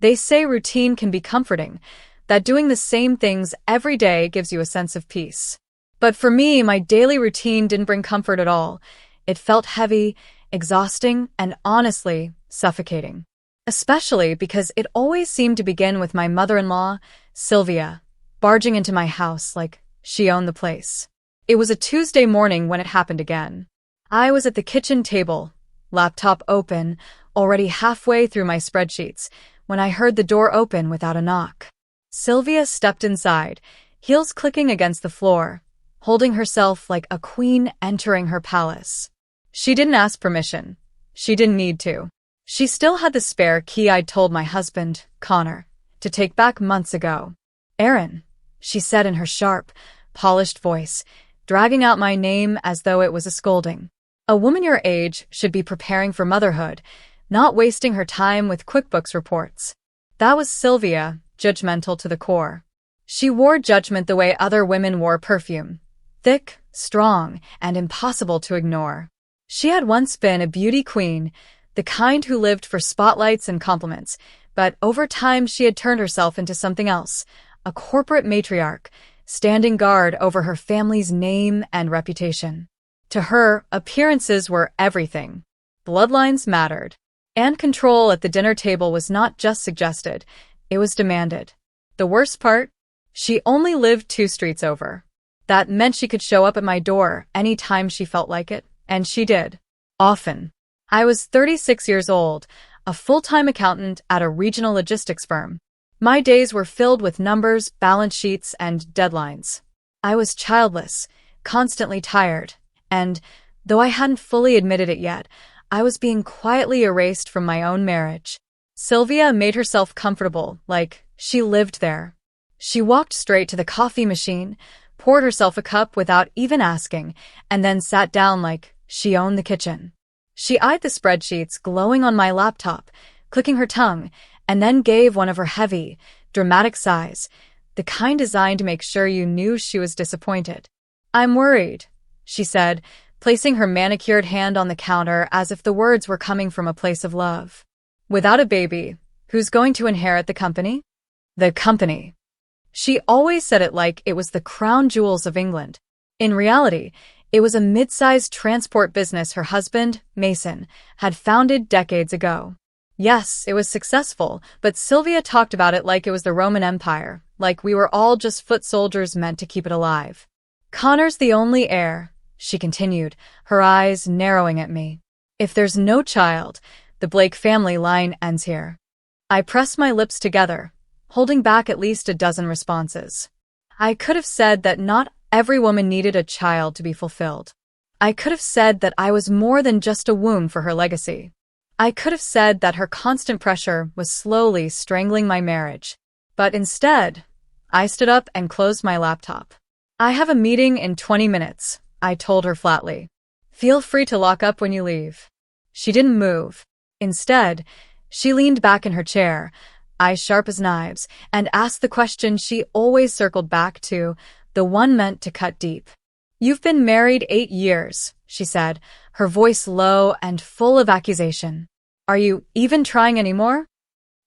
They say routine can be comforting, that doing the same things every day gives you a sense of peace. But for me, my daily routine didn't bring comfort at all. It felt heavy, exhausting, and honestly, suffocating. Especially because it always seemed to begin with my mother-in-law, Sylvia, barging into my house like she owned the place. It was a Tuesday morning when it happened again. I was at the kitchen table, laptop open, already halfway through my spreadsheets, when I heard the door open without a knock. Sylvia stepped inside, heels clicking against the floor, holding herself like a queen entering her palace. She didn't ask permission. She didn't need to. She still had the spare key I'd told my husband, Connor, to take back months ago. "Aaron," she said in her sharp, polished voice, dragging out my name as though it was a scolding. A woman your age should be preparing for motherhood, not wasting her time with QuickBooks reports. That was Sylvia, judgmental to the core. She wore judgment the way other women wore perfume. Thick, strong, and impossible to ignore. She had once been a beauty queen, the kind who lived for spotlights and compliments, but over time she had turned herself into something else, a corporate matriarch, standing guard over her family's name and reputation. To her, appearances were everything. Bloodlines mattered. And control at the dinner table was not just suggested, it was demanded. The worst part? She only lived 2 streets over. That meant she could show up at my door any time she felt like it, and she did. Often. I was 36 years old, a full-time accountant at a regional logistics firm. My days were filled with numbers, balance sheets, and deadlines. I was childless, constantly tired, and, though I hadn't fully admitted it yet, I was being quietly erased from my own marriage. Sylvia made herself comfortable, like she lived there. She walked straight to the coffee machine, poured herself a cup without even asking, and then sat down like she owned the kitchen. She eyed the spreadsheets glowing on my laptop, clicking her tongue, and then gave one of her heavy, dramatic sighs, the kind designed to make sure you knew she was disappointed. "I'm worried," she said, placing her manicured hand on the counter as if the words were coming from a place of love. "Without a baby, who's going to inherit the company?" The company. She always said it like it was the crown jewels of England. In reality, it was a mid-sized transport business her husband, Mason, had founded decades ago. Yes, it was successful, but Sylvia talked about it like it was the Roman Empire, like we were all just foot soldiers meant to keep it alive. "Connor's the only heir," she continued, her eyes narrowing at me. "If there's no child, the Blake family line ends here." I pressed my lips together, holding back at least a dozen responses. I could have said that not every woman needed a child to be fulfilled. I could have said that I was more than just a womb for her legacy. I could have said that her constant pressure was slowly strangling my marriage. But instead, I stood up and closed my laptop. "I have a meeting in 20 minutes, I told her flatly. "Feel free to lock up when you leave." She didn't move. Instead, she leaned back in her chair, eyes sharp as knives, and asked the question she always circled back to, the one meant to cut deep. "You've been married 8 years, she said, her voice low and full of accusation. "Are you even trying anymore?"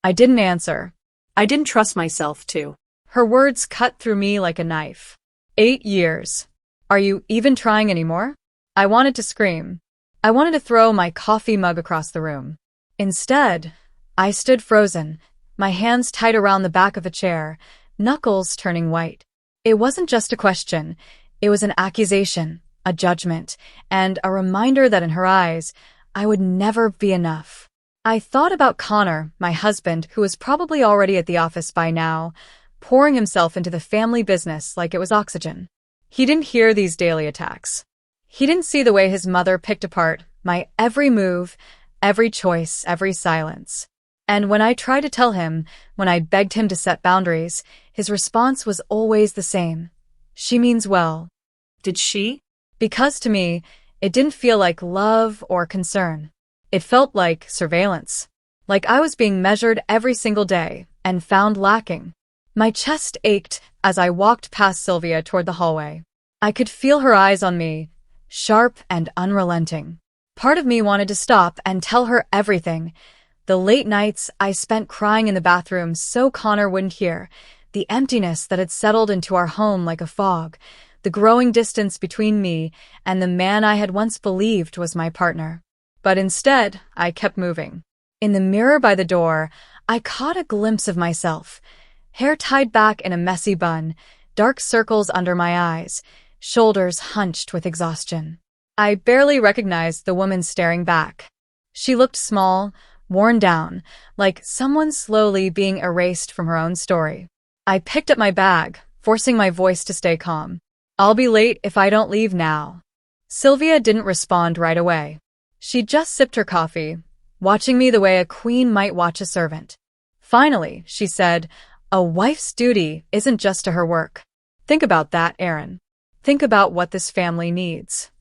I didn't answer. I didn't trust myself to. Her words cut through me like a knife. 8 years. "Are you even trying anymore?" I wanted to scream. I wanted to throw my coffee mug across the room. Instead, I stood frozen, my hands tight around the back of a chair, knuckles turning white. It wasn't just a question. It was an accusation, a judgment, and a reminder that in her eyes, I would never be enough. I thought about Connor, my husband, who was probably already at the office by now, pouring himself into the family business like it was oxygen. He didn't hear these daily attacks. He didn't see the way his mother picked apart my every move, every choice, every silence. And when I tried to tell him, when I begged him to set boundaries, his response was always the same. "She means well." Did she? Because to me, it didn't feel like love or concern. It felt like surveillance. Like I was being measured every single day and found lacking. My chest ached as I walked past Sylvia toward the hallway. I could feel her eyes on me, sharp and unrelenting. Part of me wanted to stop and tell her everything, The late nights I spent crying in the bathroom so Connor wouldn't hear, the emptiness that had settled into our home like a fog, the growing distance between me and the man I had once believed was my partner. But instead, I kept moving. In the mirror by the door, I caught a glimpse of myself. Hair tied back in a messy bun, dark circles under my eyes, shoulders hunched with exhaustion. I barely recognized the woman staring back. She looked small, worn down, like someone slowly being erased from her own story. I picked up my bag, forcing my voice to stay calm. "I'll be late if I don't leave now." Sylvia didn't respond right away. She just sipped her coffee, watching me the way a queen might watch a servant. Finally, she said, "A wife's duty isn't just to her work. Think about that, Erin. Think about what this family needs."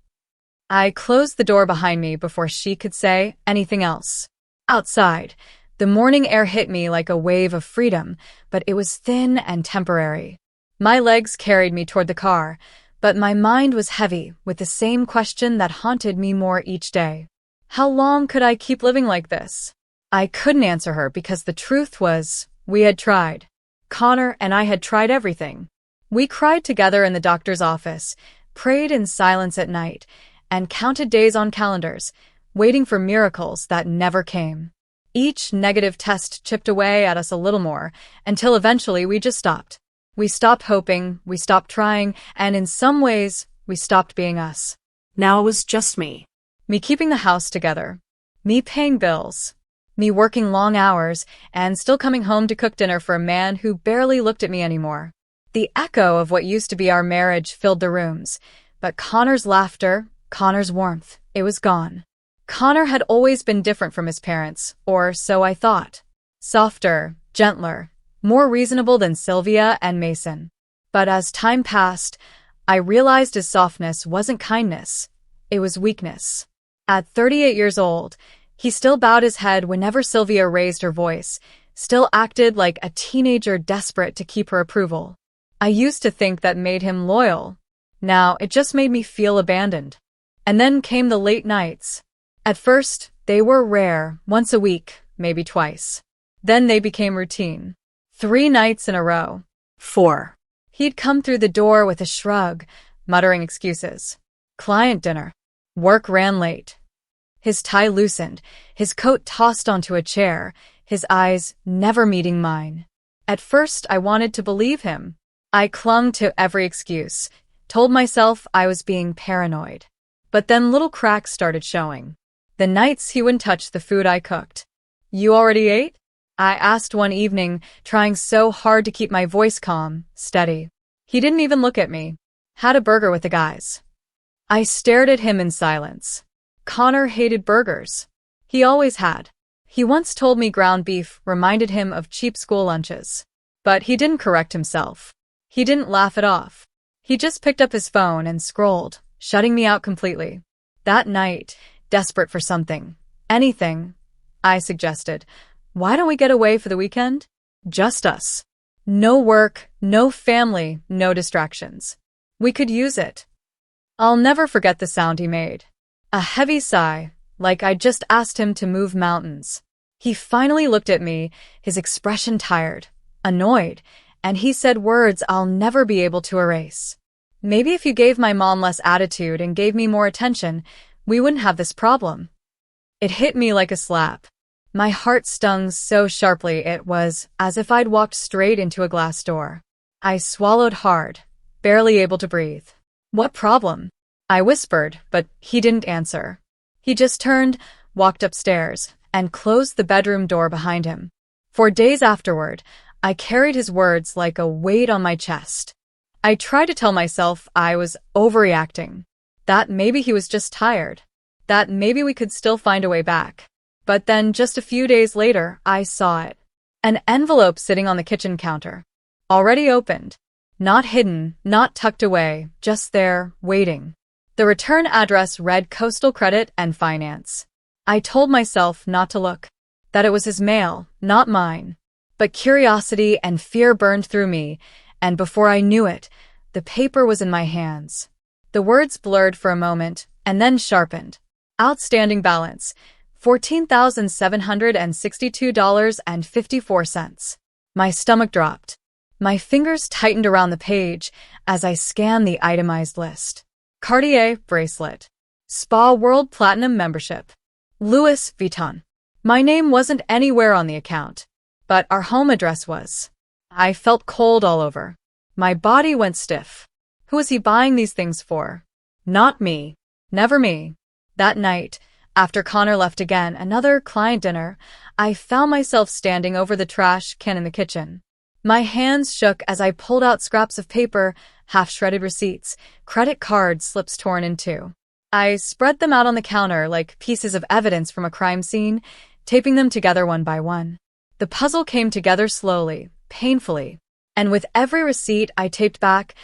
I closed the door behind me before she could say anything else. Outside, the morning air hit me like a wave of freedom, but it was thin and temporary. My legs carried me toward the car, but my mind was heavy with the same question that haunted me more each day. How long could I keep living like this? I couldn't answer her because the truth was, we had tried. Connor and I had tried everything. We cried together in the doctor's office, prayed in silence at night, and counted days on calendars, waiting for miracles that never came. Each negative test chipped away at us a little more, until eventually we just stopped. We stopped hoping, we stopped trying, and in some ways, we stopped being us. Now it was just me. Me keeping the house together. Me paying bills. Me working long hours, and still coming home to cook dinner for a man who barely looked at me anymore. The echo of what used to be our marriage filled the rooms, but Connor's laughter, Connor's warmth, it was gone. Connor had always been different from his parents, or so I thought. Softer, gentler, more reasonable than Sylvia and Mason. But as time passed, I realized his softness wasn't kindness, it was weakness. At 38 years old, he still bowed his head whenever Sylvia raised her voice, still acted like a teenager desperate to keep her approval. I used to think that made him loyal. Now it just made me feel abandoned. And then came the late nights. At first, they were rare, once a week, maybe twice. Then they became routine. 3 nights in a row. 4. He'd come through the door with a shrug, muttering excuses. Client dinner. Work ran late. His tie loosened, his coat tossed onto a chair, his eyes never meeting mine. At first, I wanted to believe him. I clung to every excuse, told myself I was being paranoid. But then little cracks started showing. The nights he wouldn't touch the food I cooked. "You already ate?" I asked one evening, trying so hard to keep my voice calm, steady. He didn't even look at me. "Had a burger with the guys." I stared at him in silence. Connor hated burgers. He always had. He once told me ground beef reminded him of cheap school lunches. But he didn't correct himself. He didn't laugh it off. He just picked up his phone and scrolled, shutting me out completely. That night, desperate for something, anything, I suggested, "Why don't we get away for the weekend? Just us. No work, no family, no distractions. We could use it." I'll never forget the sound he made. A heavy sigh, like I'd just asked him to move mountains. He finally looked at me, his expression tired, annoyed, and he said words I'll never be able to erase. "Maybe if you gave my mom less attitude and gave me more attention, we wouldn't have this problem." It hit me like a slap. My heart stung so sharply it was as if I'd walked straight into a glass door. I swallowed hard, barely able to breathe. "What problem?" I whispered, but he didn't answer. He just turned, walked upstairs, and closed the bedroom door behind him. For days afterward, I carried his words like a weight on my chest. I tried to tell myself I was overreacting, that maybe he was just tired, that maybe we could still find a way back. But then just a few days later, I saw it. An envelope sitting on the kitchen counter. Already opened. Not hidden, not tucked away, just there, waiting. The return address read Coastal Credit and Finance. I told myself not to look, that it was his mail, not mine. But curiosity and fear burned through me, and before I knew it, the paper was in my hands. The words blurred for a moment, and then sharpened. Outstanding balance, $14,762.54. My stomach dropped. My fingers tightened around the page as I scanned the itemized list. Cartier bracelet. Spa World Platinum membership. Louis Vuitton. My name wasn't anywhere on the account, but our home address was. I felt cold all over. My body went stiff. Who was he buying these things for? Not me. Never me. That night, after Connor left again, another client dinner, I found myself standing over the trash can in the kitchen. My hands shook as I pulled out scraps of paper, half-shredded receipts, credit card slips torn in two. I spread them out on the counter like pieces of evidence from a crime scene, taping them together one by one. The puzzle came together slowly, painfully, and with every receipt I taped back,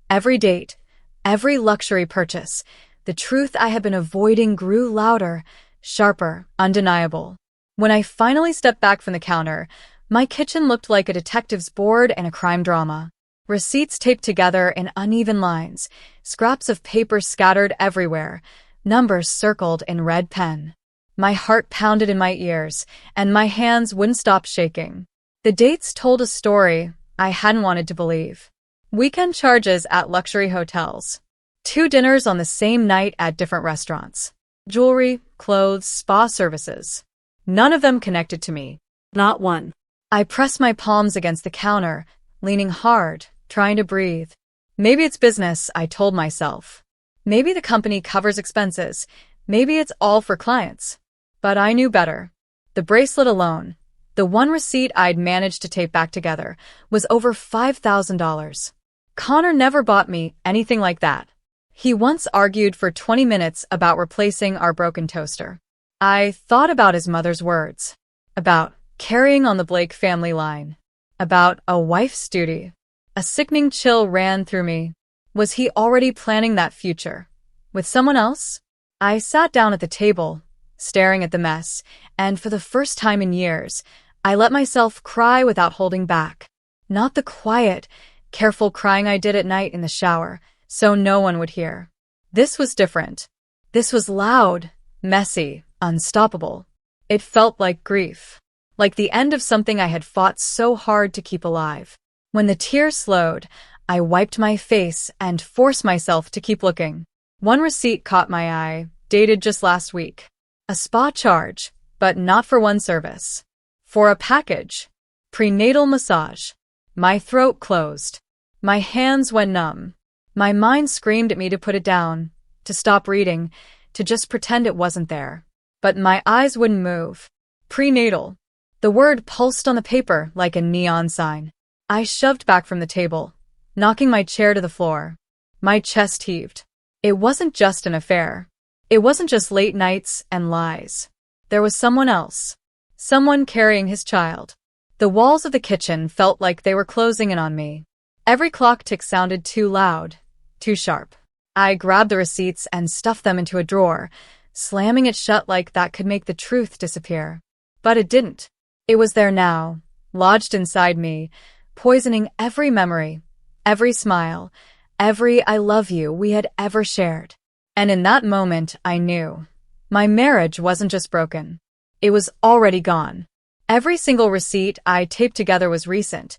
every date, every luxury purchase, the truth I had been avoiding grew louder, sharper, undeniable. When I finally stepped back from the counter, my kitchen looked like a detective's board in a crime drama. Receipts taped together in uneven lines, scraps of paper scattered everywhere, numbers circled in red pen. My heart pounded in my ears, and my hands wouldn't stop shaking. The dates told a story I hadn't wanted to believe. Weekend charges at luxury hotels. 2 dinners on the same night at different restaurants. Jewelry, clothes, spa services. None of them connected to me. Not one. I pressed my palms against the counter, leaning hard, trying to breathe. Maybe it's business, I told myself. Maybe the company covers expenses. Maybe it's all for clients. But I knew better. The bracelet alone, the one receipt I'd managed to tape back together, was over $5,000. Connor never bought me anything like that. He once argued for 20 minutes about replacing our broken toaster. I thought about his mother's words. About carrying on the Blake family line. About a wife's duty. A sickening chill ran through me. Was he already planning that future? With someone else? I sat down at the table, staring at the mess, and for the first time in years, I let myself cry without holding back. Not the quiet, careful crying I did at night in the shower, so no one would hear. This was different. This was loud, messy, unstoppable. It felt like grief. Like the end of something I had fought so hard to keep alive. When the tears slowed, I wiped my face and forced myself to keep looking. One receipt caught my eye, dated just last week. A spa charge, but not for one service. For a package. Prenatal massage. My throat closed. My hands went numb. My mind screamed at me to put it down, to stop reading, to just pretend it wasn't there. But my eyes wouldn't move. Prenatal. The word pulsed on the paper like a neon sign. I shoved back from the table, knocking my chair to the floor. My chest heaved. It wasn't just an affair. It wasn't just late nights and lies. There was someone else. Someone carrying his child. The walls of the kitchen felt like they were closing in on me. Every clock tick sounded too loud, too sharp. I grabbed the receipts and stuffed them into a drawer, slamming it shut like that could make the truth disappear. But it didn't. It was there now, lodged inside me, poisoning every memory, every smile, every I love you we had ever shared. And in that moment, I knew. My marriage wasn't just broken. It was already gone. Every single receipt I taped together was recent,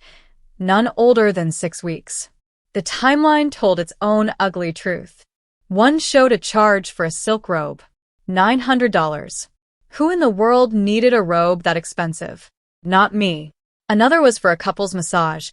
none older than 6 weeks. The timeline told its own ugly truth. One showed a charge for a silk robe. $900. Who in the world needed a robe that expensive? Not me. Another was for a couple's massage,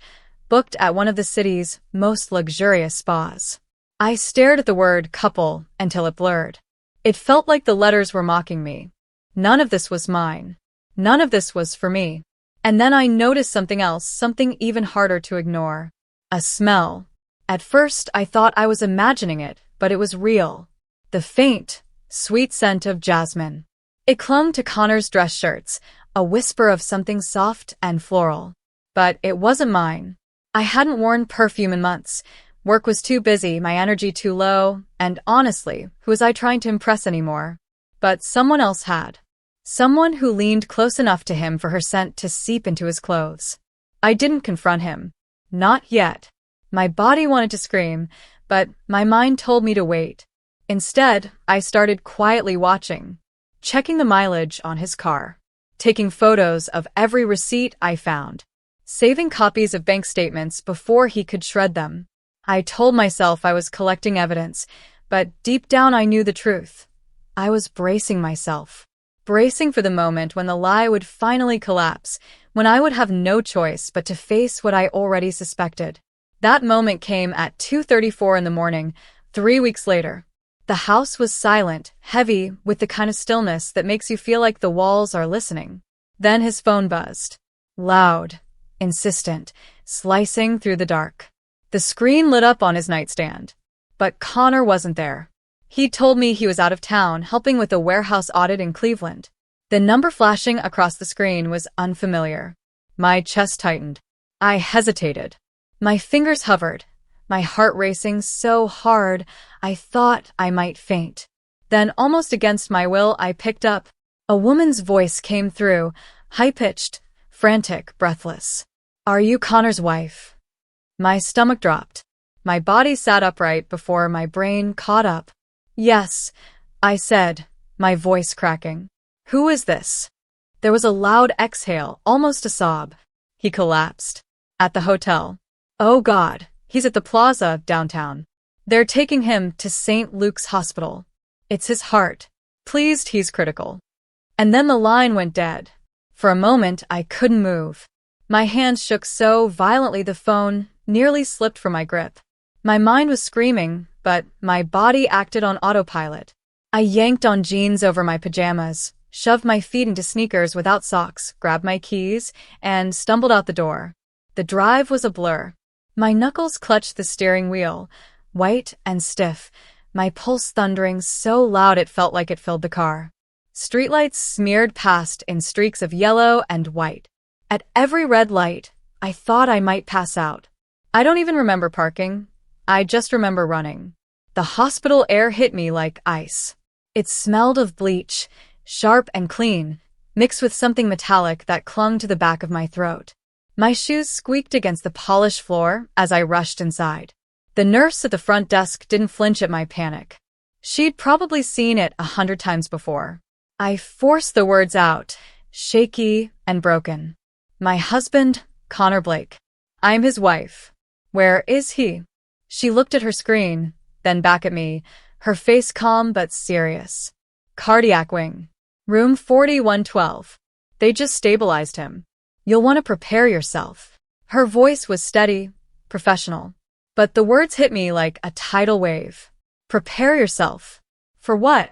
booked at one of the city's most luxurious spas. I stared at the word couple until it blurred. It felt like the letters were mocking me. None of this was mine. None of this was for me. And then I noticed something else, something even harder to ignore. A smell. At first, I thought I was imagining it, but it was real. The faint, sweet scent of jasmine. It clung to Connor's dress shirts, a whisper of something soft and floral. But it wasn't mine. I hadn't worn perfume in months. Work was too busy, my energy too low, and honestly, who was I trying to impress anymore? But someone else had. Someone who leaned close enough to him for her scent to seep into his clothes. I didn't confront him. Not yet. My body wanted to scream, but my mind told me to wait. Instead, I started quietly watching. checking the mileage on his car, taking photos of every receipt I found, saving copies of bank statements before he could shred them. I told myself I was collecting evidence, but deep down I knew the truth. I was bracing myself, bracing for the moment when the lie would finally collapse, when I would have no choice but to face what I already suspected. That moment came at 2:34 in the morning, 3 weeks later. The house was silent, heavy, with the kind of stillness that makes you feel like the walls are listening. Then his phone buzzed. Loud, insistent, slicing through the dark. The screen lit up on his nightstand. But Connor wasn't there. He told me he was out of town helping with a warehouse audit in Cleveland. The number flashing across the screen was unfamiliar. My chest tightened. I hesitated. My fingers hovered, my heart racing so hard I thought I might faint. Then, almost against my will, I picked up. A woman's voice came through, high-pitched, frantic, breathless. "Are you Connor's wife?" My stomach dropped. My body sat upright before my brain caught up. "Yes," I said, my voice cracking. "Who is this?" There was a loud exhale, almost a sob. He collapsed. "At the hotel." "Oh God, he's at the plaza downtown. They're taking him to St. Luke's Hospital. It's his heart. Pleased he's critical." And then the line went dead. For a moment, I couldn't move. My hands shook so violently the phone nearly slipped from my grip. My mind was screaming, but my body acted on autopilot. I yanked on jeans over my pajamas, shoved my feet into sneakers without socks, grabbed my keys, and stumbled out the door. The drive was a blur. My knuckles clutched the steering wheel, white and stiff, my pulse thundering so loud it felt like it filled the car. Streetlights smeared past in streaks of yellow and white. At every red light, I thought I might pass out. I don't even remember parking. I just remember running. The hospital air hit me like ice. It smelled of bleach, sharp and clean, mixed with something metallic that clung to the back of my throat. My shoes squeaked against the polished floor as I rushed inside. The nurse at the front desk didn't flinch at my panic. She'd probably seen it 100 times before. I forced the words out, shaky and broken. "My husband, Connor Blake. I'm his wife. Where is he?" She looked at her screen, then back at me, her face calm but serious. "Cardiac wing. Room 4112. They just stabilized him. You'll want to prepare yourself." Her voice was steady, professional. But the words hit me like a tidal wave. Prepare yourself. For what?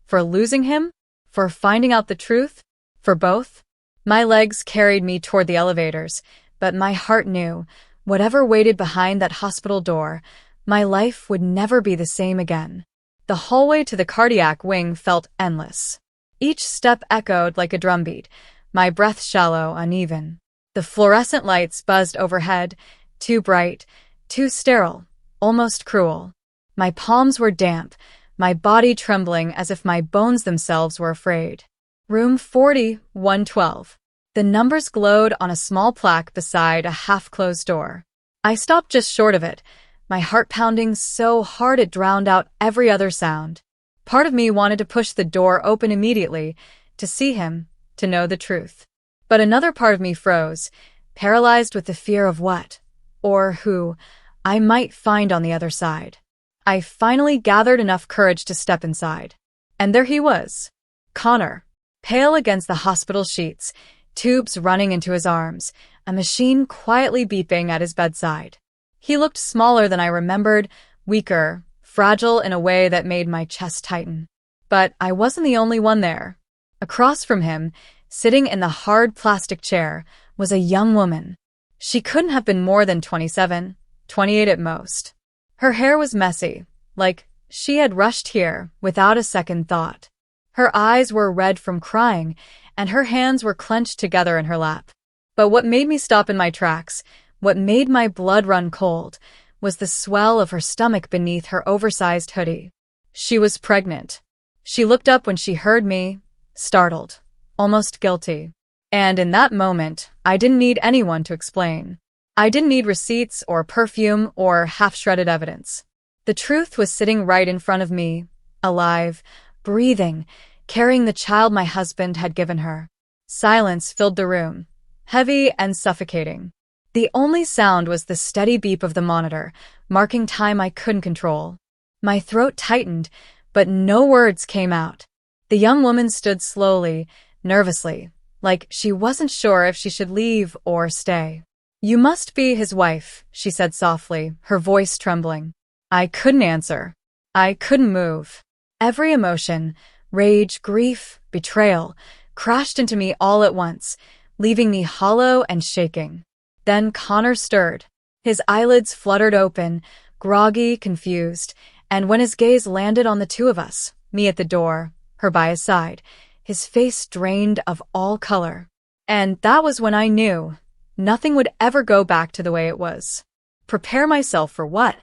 For losing him? For finding out the truth? For both? My legs carried me toward the elevators, but my heart knew, whatever waited behind that hospital door, my life would never be the same again. The hallway to the cardiac wing felt endless. Each step echoed like a drumbeat, my breath shallow, uneven. The fluorescent lights buzzed overhead, too bright, too sterile, almost cruel. My palms were damp, my body trembling as if my bones themselves were afraid. Room 4112. The numbers glowed on a small plaque beside a half-closed door. I stopped just short of it, my heart pounding so hard it drowned out every other sound. Part of me wanted to push the door open immediately, to see him, to know the truth. But another part of me froze, paralyzed with the fear of what, or who, I might find on the other side. I finally gathered enough courage to step inside. And there he was. Connor, pale against the hospital sheets, tubes running into his arms, a machine quietly beeping at his bedside. He looked smaller than I remembered, weaker, fragile in a way that made my chest tighten. But I wasn't the only one there. Across from him, sitting in the hard plastic chair, was a young woman. She couldn't have been more than 27, 28 at most. Her hair was messy, like she had rushed here without a second thought. Her eyes were red from crying, and her hands were clenched together in her lap. But what made me stop in my tracks, what made my blood run cold, was the swell of her stomach beneath her oversized hoodie. She was pregnant. She looked up when she heard me, startled, almost guilty. And in that moment, I didn't need anyone to explain. I didn't need receipts or perfume or half-shredded evidence. The truth was sitting right in front of me, alive, breathing, carrying the child my husband had given her. Silence filled the room, heavy and suffocating. The only sound was the steady beep of the monitor, marking time I couldn't control. My throat tightened, but no words came out. The young woman stood slowly, nervously, like she wasn't sure if she should leave or stay. "You must be his wife," she said softly, her voice trembling. I couldn't answer. I couldn't move. Every emotion, rage, grief, betrayal, crashed into me all at once, leaving me hollow and shaking. Then Connor stirred. His eyelids fluttered open, groggy, confused, and when his gaze landed on the two of us, me at the door, her by his side, his face drained of all color. And that was when I knew nothing would ever go back to the way it was. Prepare myself for what?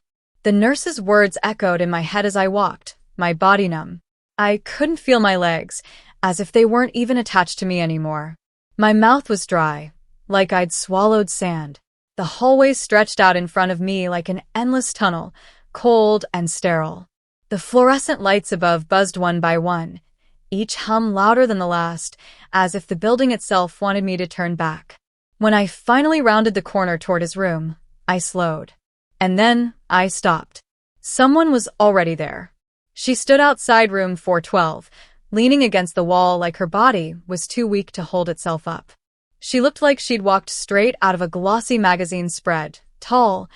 The nurse's words echoed in my head as I walked, my body numb. I couldn't feel my legs, as if they weren't even attached to me anymore. My mouth was dry, like I'd swallowed sand. The hallway stretched out in front of me like an endless tunnel, cold and sterile. The fluorescent lights above buzzed one by one, each hum louder than the last, as if the building itself wanted me to turn back. When I finally rounded the corner toward his room, I slowed. And then I stopped. Someone was already there. She stood outside room 412, leaning against the wall like her body was too weak to hold itself up. She looked like she'd walked straight out of a glossy magazine spread, tall,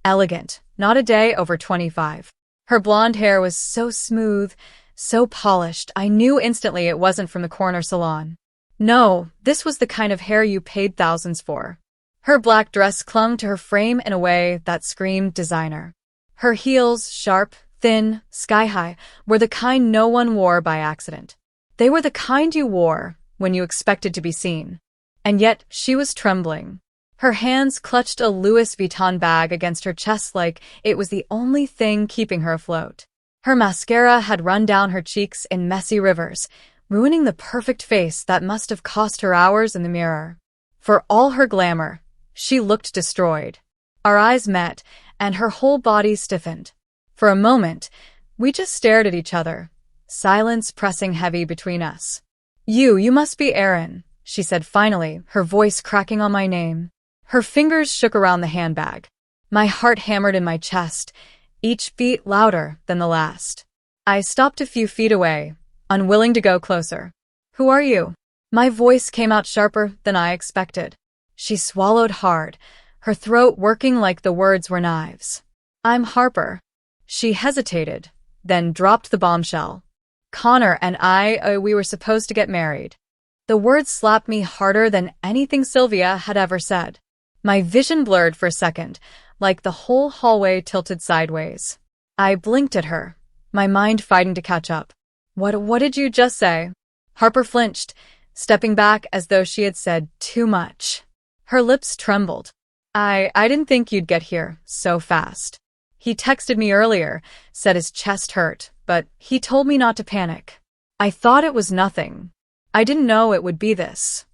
elegant, not a day over 25. Her blonde hair was so smooth, so polished, I knew instantly it wasn't from the corner salon. No, this was the kind of hair you paid thousands for. Her black dress clung to her frame in a way that screamed designer. Her heels, sharp, thin, sky-high, were the kind no one wore by accident. They were the kind you wore when you expected to be seen. And yet she was trembling. Her hands clutched a Louis Vuitton bag against her chest like it was the only thing keeping her afloat. Her mascara had run down her cheeks in messy rivers, ruining the perfect face that must have cost her hours in the mirror. For all her glamour, she looked destroyed. Our eyes met, and her whole body stiffened. For a moment, we just stared at each other, silence pressing heavy between us. You must be Erin," she said finally, her voice cracking on my name. Her fingers shook around the handbag. My heart hammered in my chest, each beat louder than the last. I stopped a few feet away, unwilling to go closer. "Who are you?" My voice came out sharper than I expected. She swallowed hard, her throat working like the words were knives. "I'm Harper." She hesitated, then dropped the bombshell. "Connor and we were supposed to get married." The words slapped me harder than anything Sylvia had ever said. My vision blurred for a second, like the whole hallway tilted sideways. I blinked at her, my mind fighting to catch up. What did you just say?" Harper flinched, stepping back as though she had said too much. Her lips trembled. I didn't think you'd get here so fast. He texted me earlier, said his chest hurt, but he told me not to panic. I thought it was nothing. I didn't know it would be this."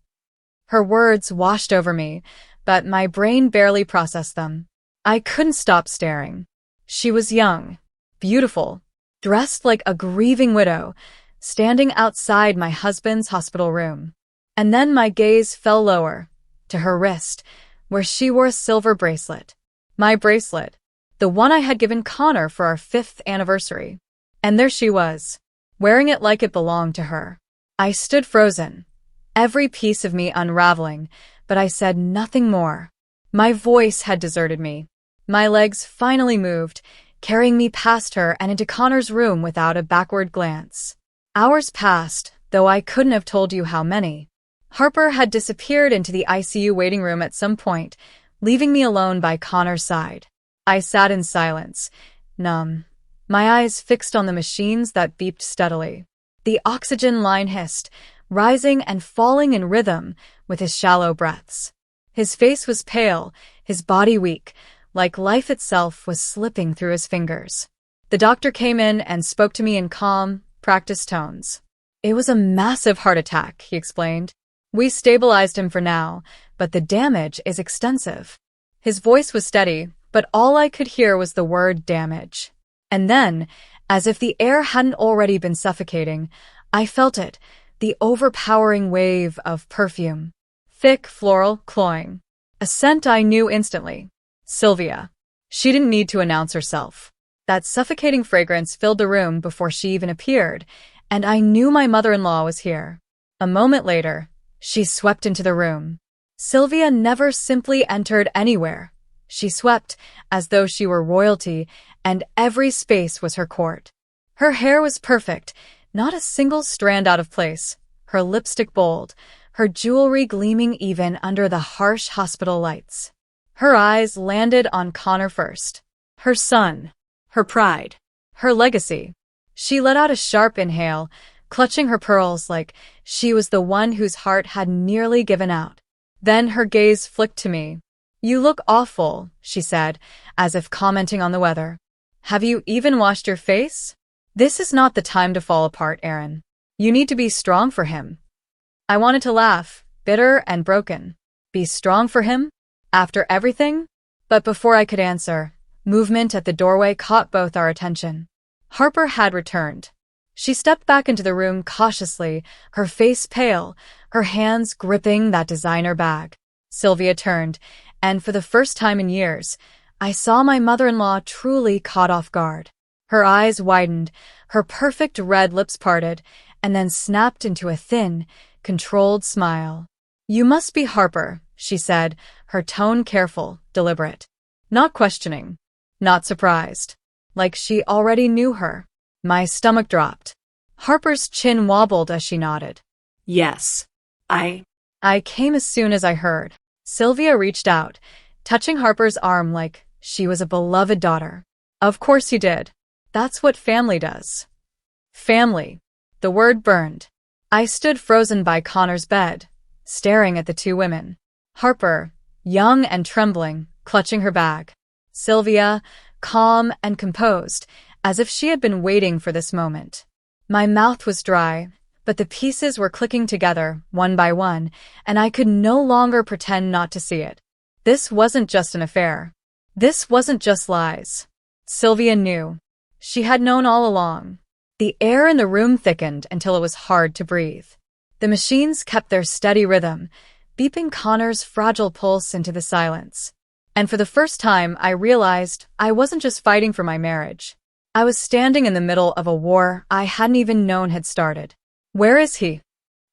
Her words washed over me, but my brain barely processed them. I couldn't stop staring. She was young, beautiful, dressed like a grieving widow, standing outside my husband's hospital room. And then my gaze fell lower, to her wrist, where she wore a silver bracelet. My bracelet, the one I had given Connor for our 5th anniversary. And there she was, wearing it like it belonged to her. I stood frozen, every piece of me unraveling, but I said nothing more. My voice had deserted me. My legs finally moved, carrying me past her and into Connor's room without a backward glance. Hours passed, though I couldn't have told you how many. Harper had disappeared into the ICU waiting room at some point, leaving me alone by Connor's side. I sat in silence, numb, my eyes fixed on the machines that beeped steadily. The oxygen line hissed, rising and falling in rhythm with his shallow breaths. His face was pale, his body weak, like life itself was slipping through his fingers. The doctor came in and spoke to me in calm, practiced tones. "It was a massive heart attack," he explained. "We stabilized him for now, but the damage is extensive." His voice was steady, but all I could hear was the word damage. And then, as if the air hadn't already been suffocating, I felt it, the overpowering wave of perfume. Thick, floral, cloying. A scent I knew instantly. Sylvia. She didn't need to announce herself. That suffocating fragrance filled the room before she even appeared, and I knew my mother-in-law was here. A moment later, she swept into the room. Sylvia never simply entered anywhere. She swept as though she were royalty, and every space was her court. Her hair was perfect, not a single strand out of place, her lipstick bold, her jewelry gleaming even under the harsh hospital lights. Her eyes landed on Connor first. Her son. Her pride. Her legacy. She let out a sharp inhale, clutching her pearls like she was the one whose heart had nearly given out. Then her gaze flicked to me. "You look awful," she said, as if commenting on the weather. "Have you even washed your face? This is not the time to fall apart, Aaron. You need to be strong for him." I wanted to laugh, bitter and broken. Be strong for him? After everything? But before I could answer, movement at the doorway caught both our attention. Harper had returned. She stepped back into the room cautiously, her face pale, her hands gripping that designer bag. Sylvia turned, and for the first time in years, I saw my mother-in-law truly caught off guard. Her eyes widened, her perfect red lips parted, and then snapped into a thin, controlled smile. "You must be Harper," she said, her tone careful, deliberate. Not questioning, not surprised. Like she already knew her. My stomach dropped. Harper's chin wobbled as she nodded. Yes. I came as soon as I heard. Sylvia reached out, touching Harper's arm like she was a beloved daughter. "Of course you did. That's what family does." Family. The word burned. I stood frozen by Connor's bed, staring at the two women. Harper, young and trembling, clutching her bag. Sylvia, calm and composed, as if she had been waiting for this moment. My mouth was dry, but the pieces were clicking together, one by one, and I could no longer pretend not to see it. This wasn't just an affair. This wasn't just lies. Sylvia knew. She had known all along. The air in the room thickened until it was hard to breathe. The machines kept their steady rhythm, beeping Connor's fragile pulse into the silence. And for the first time, I realized I wasn't just fighting for my marriage. I was standing in the middle of a war I hadn't even known had started. "Where is he?"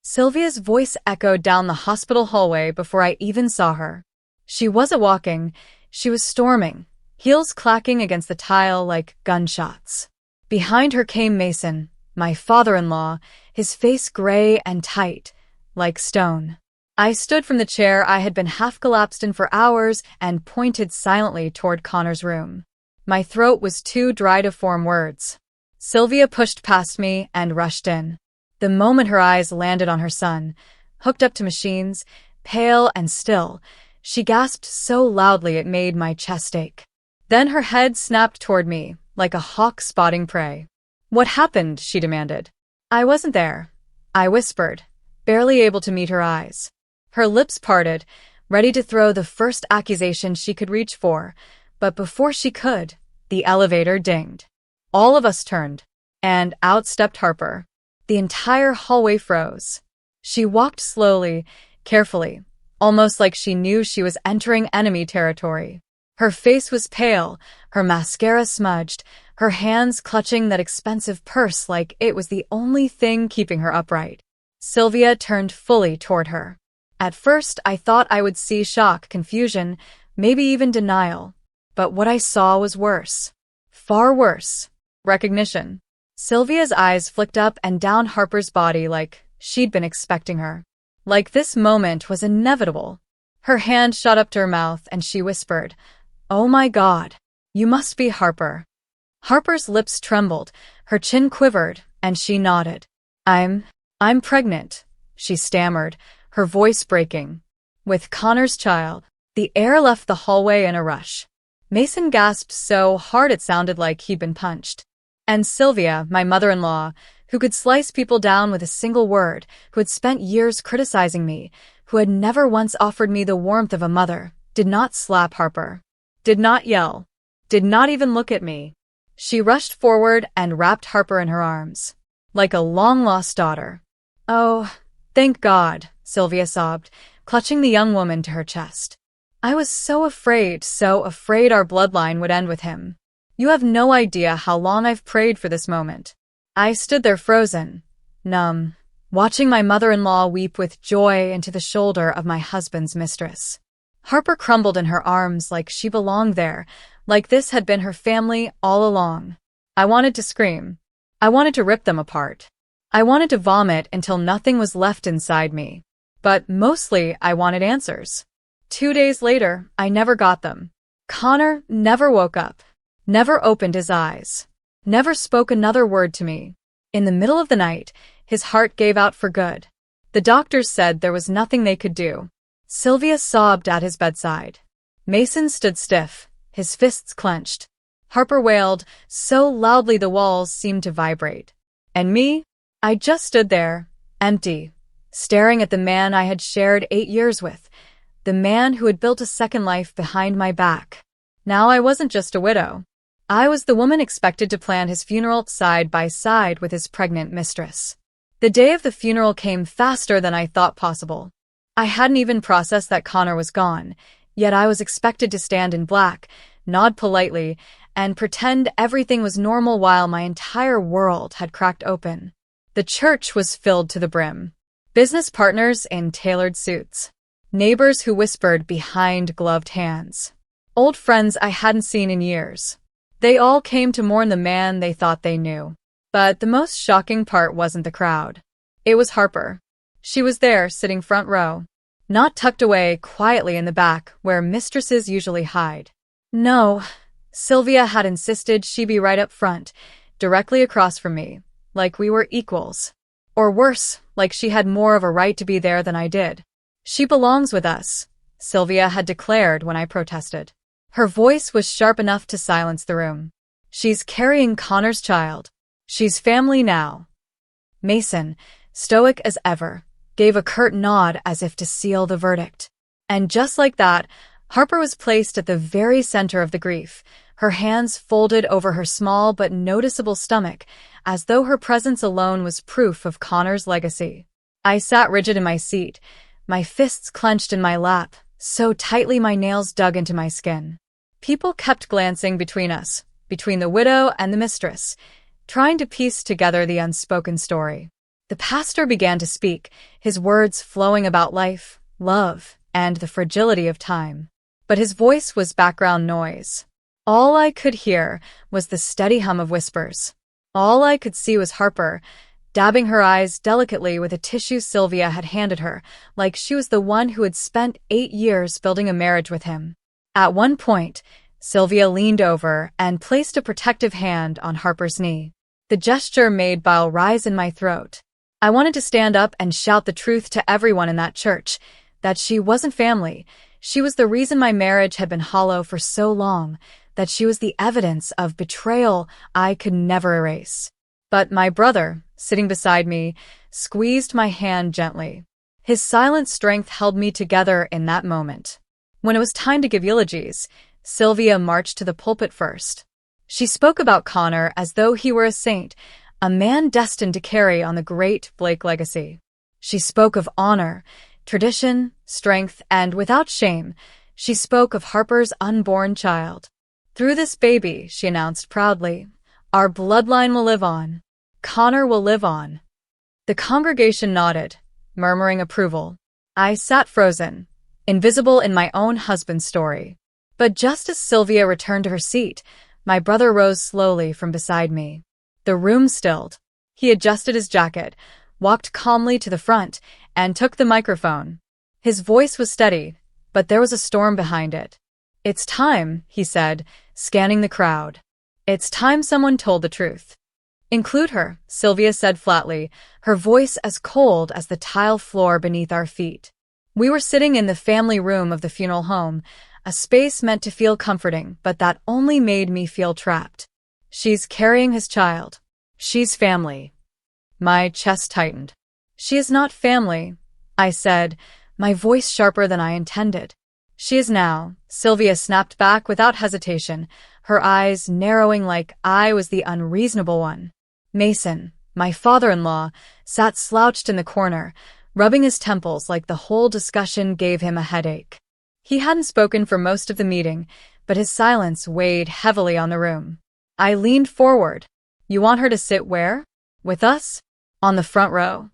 Sylvia's voice echoed down the hospital hallway before I even saw her. She wasn't walking, she was storming, heels clacking against the tile like gunshots. Behind her came Mason, my father-in-law, his face gray and tight, like stone. I stood from the chair I had been half collapsed in for hours and pointed silently toward Connor's room. My throat was too dry to form words. Sylvia pushed past me and rushed in. The moment her eyes landed on her son, hooked up to machines, pale and still, she gasped so loudly it made my chest ache. Then her head snapped toward me, like a hawk spotting prey. "What happened?" she demanded. "I wasn't there," I whispered, barely able to meet her eyes. Her lips parted, ready to throw the first accusation she could reach for, but before she could, the elevator dinged. All of us turned, and out stepped Harper. The entire hallway froze. She walked slowly, carefully, almost like she knew she was entering enemy territory. Her face was pale, her mascara smudged, her hands clutching that expensive purse like it was the only thing keeping her upright. Sylvia turned fully toward her. At first, I thought I would see shock, confusion, maybe even denial. But what I saw was worse. Far worse. Recognition. Sylvia's eyes flicked up and down Harper's body like she'd been expecting her. Like this moment was inevitable. Her hand shot up to her mouth and she whispered, "Oh my God, you must be Harper." Harper's lips trembled, her chin quivered, and she nodded. I'm pregnant," she stammered, her voice breaking. "With Connor's child." The air left the hallway in a rush. Mason gasped so hard it sounded like he'd been punched. And Sylvia, my mother-in-law, who could slice people down with a single word, who had spent years criticizing me, who had never once offered me the warmth of a mother, did not slap Harper. Did not yell. Did not even look at me. She rushed forward and wrapped Harper in her arms. like a long-lost daughter. "Oh, thank God," Sylvia sobbed, clutching the young woman to her chest. "I was so afraid our bloodline would end with him. You have no idea how long I've prayed for this moment." I stood there frozen, numb, watching my mother-in-law weep with joy into the shoulder of my husband's mistress. Harper crumbled in her arms like she belonged there, like this had been her family all along. I wanted to scream. I wanted to rip them apart. I wanted to vomit until nothing was left inside me. But mostly, I wanted answers. 2 days later, I never got them. Connor never woke up, never opened his eyes, never spoke another word to me. In the middle of the night, his heart gave out for good. The doctors said there was nothing they could do. Sylvia sobbed at his bedside. Mason stood stiff, his fists clenched. Harper wailed so loudly the walls seemed to vibrate. And me? I just stood there, empty, staring at the man I had shared 8 years with, the man who had built a second life behind my back. Now I wasn't just a widow. I was the woman expected to plan his funeral side by side with his pregnant mistress. The day of the funeral came faster than I thought possible. I hadn't even processed that Connor was gone, yet I was expected to stand in black, nod politely, and pretend everything was normal while my entire world had cracked open. The church was filled to the brim. Business partners in tailored suits. Neighbors who whispered behind gloved hands. Old friends I hadn't seen in years. They all came to mourn the man they thought they knew. But the most shocking part wasn't the crowd. It was Harper. She was there, sitting front row. Not tucked away quietly in the back, where mistresses usually hide. No, Sylvia had insisted she be right up front, directly across from me, like we were equals. Or worse, like she had more of a right to be there than I did. "She belongs with us," Sylvia had declared when I protested. Her voice was sharp enough to silence the room. "She's carrying Connor's child. She's family now." Mason, stoic as ever, gave a curt nod as if to seal the verdict. And just like that, Harper was placed at the very center of the grief, her hands folded over her small but noticeable stomach, as though her presence alone was proof of Connor's legacy. I sat rigid in my seat, my fists clenched in my lap, so tightly my nails dug into my skin. People kept glancing between us, between the widow and the mistress, trying to piece together the unspoken story. The pastor began to speak, his words flowing about life, love, and the fragility of time. But his voice was background noise. All I could hear was the steady hum of whispers. All I could see was Harper, dabbing her eyes delicately with a tissue Sylvia had handed her, like she was the one who had spent 8 years building a marriage with him. At one point, Sylvia leaned over and placed a protective hand on Harper's knee. The gesture made bile rise in my throat. I wanted to stand up and shout the truth to everyone in that church, that she wasn't family. She was the reason my marriage had been hollow for so long, that she was the evidence of betrayal I could never erase. But my brother, sitting beside me, squeezed my hand gently. His silent strength held me together in that moment. When it was time to give eulogies, Sylvia marched to the pulpit first. She spoke about Connor as though he were a saint, a man destined to carry on the great Blake legacy. She spoke of honor, tradition, strength, and without shame, she spoke of Harper's unborn child. "Through this baby," she announced proudly, "our bloodline will live on. Connor will live on." The congregation nodded, murmuring approval. I sat frozen, invisible in my own husband's story. But just as Sylvia returned to her seat, my brother rose slowly from beside me. The room stilled. He adjusted his jacket, walked calmly to the front, and took the microphone. His voice was steady, but there was a storm behind it. "It's time," he said, scanning the crowd. "It's time someone told the truth." "Include her," Sylvia said flatly, her voice as cold as the tile floor beneath our feet. We were sitting in the family room of the funeral home, a space meant to feel comforting, but that only made me feel trapped. "She's carrying his child. She's family." My chest tightened. "She is not family," I said, my voice sharper than I intended. "She is now," Sylvia snapped back without hesitation, her eyes narrowing like I was the unreasonable one. "Mason," My father-in-law sat slouched in the corner, rubbing his temples like the whole discussion gave him a headache. He hadn't spoken for most of the meeting, but his silence weighed heavily on the room. I leaned forward. You want her to sit where? With us? On the front row?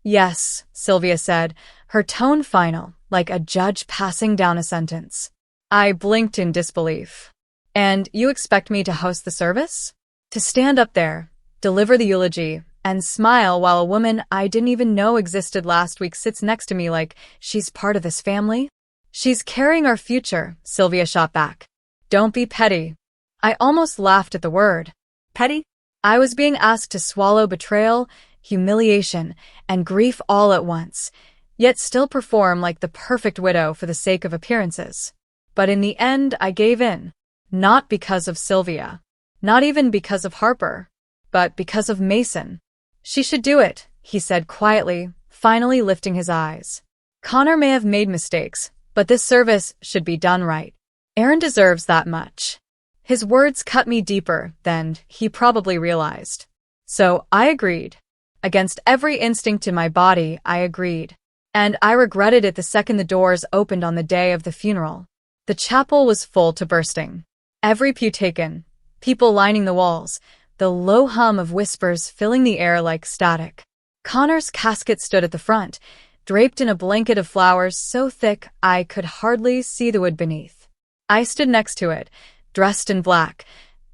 Yes, Sylvia said, her tone final, like a judge passing down a sentence. I blinked in disbelief. And you expect me to host the service? To stand up there, deliver the eulogy, and smile while a woman I didn't even know existed last week sits next to me like she's part of this family? She's carrying our future, Sylvia shot back. Don't be petty. I almost laughed at the word. Petty? I was being asked to swallow betrayal, humiliation, and grief all at once, yet still perform like the perfect widow for the sake of appearances. But in the end, I gave in. Not because of Sylvia. Not even because of Harper. But because of Mason. She should do it, he said quietly, finally lifting his eyes. Connor may have made mistakes, but this service should be done right. Aaron deserves that much. His words cut me deeper than he probably realized. So I agreed. Against every instinct in my body, I agreed. And I regretted it the second the doors opened on the day of the funeral. The chapel was full to bursting. Every pew taken, people lining the walls, the low hum of whispers filling the air like static. Connor's casket stood at the front, draped in a blanket of flowers so thick I could hardly see the wood beneath. I stood next to it, dressed in black,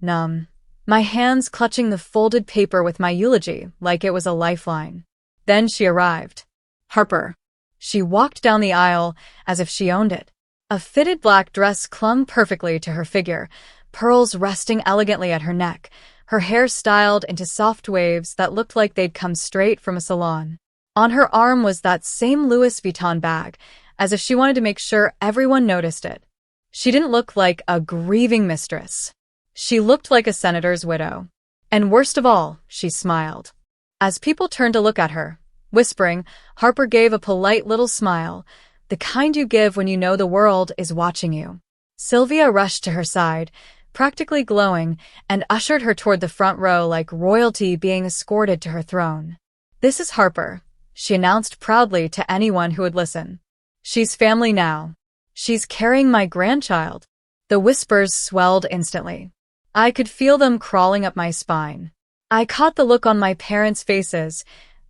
numb, my hands clutching the folded paper with my eulogy like it was a lifeline. Then she arrived. Harper. She walked down the aisle as if she owned it. A fitted black dress clung perfectly to her figure, pearls resting elegantly at her neck, her hair styled into soft waves that looked like they'd come straight from a salon. On her arm was that same Louis Vuitton bag, as if she wanted to make sure everyone noticed it. She didn't look like a grieving mistress. She looked like a senator's widow. And worst of all, she smiled. As people turned to look at her, whispering, Harper gave a polite little smile, the kind you give when you know the world is watching you. Sylvia rushed to her side, practically glowing, and ushered her toward the front row like royalty being escorted to her throne. This is Harper, she announced proudly to anyone who would listen. She's family now. She's carrying my grandchild. The whispers swelled instantly. I could feel them crawling up my spine. I caught the look on my parents' faces,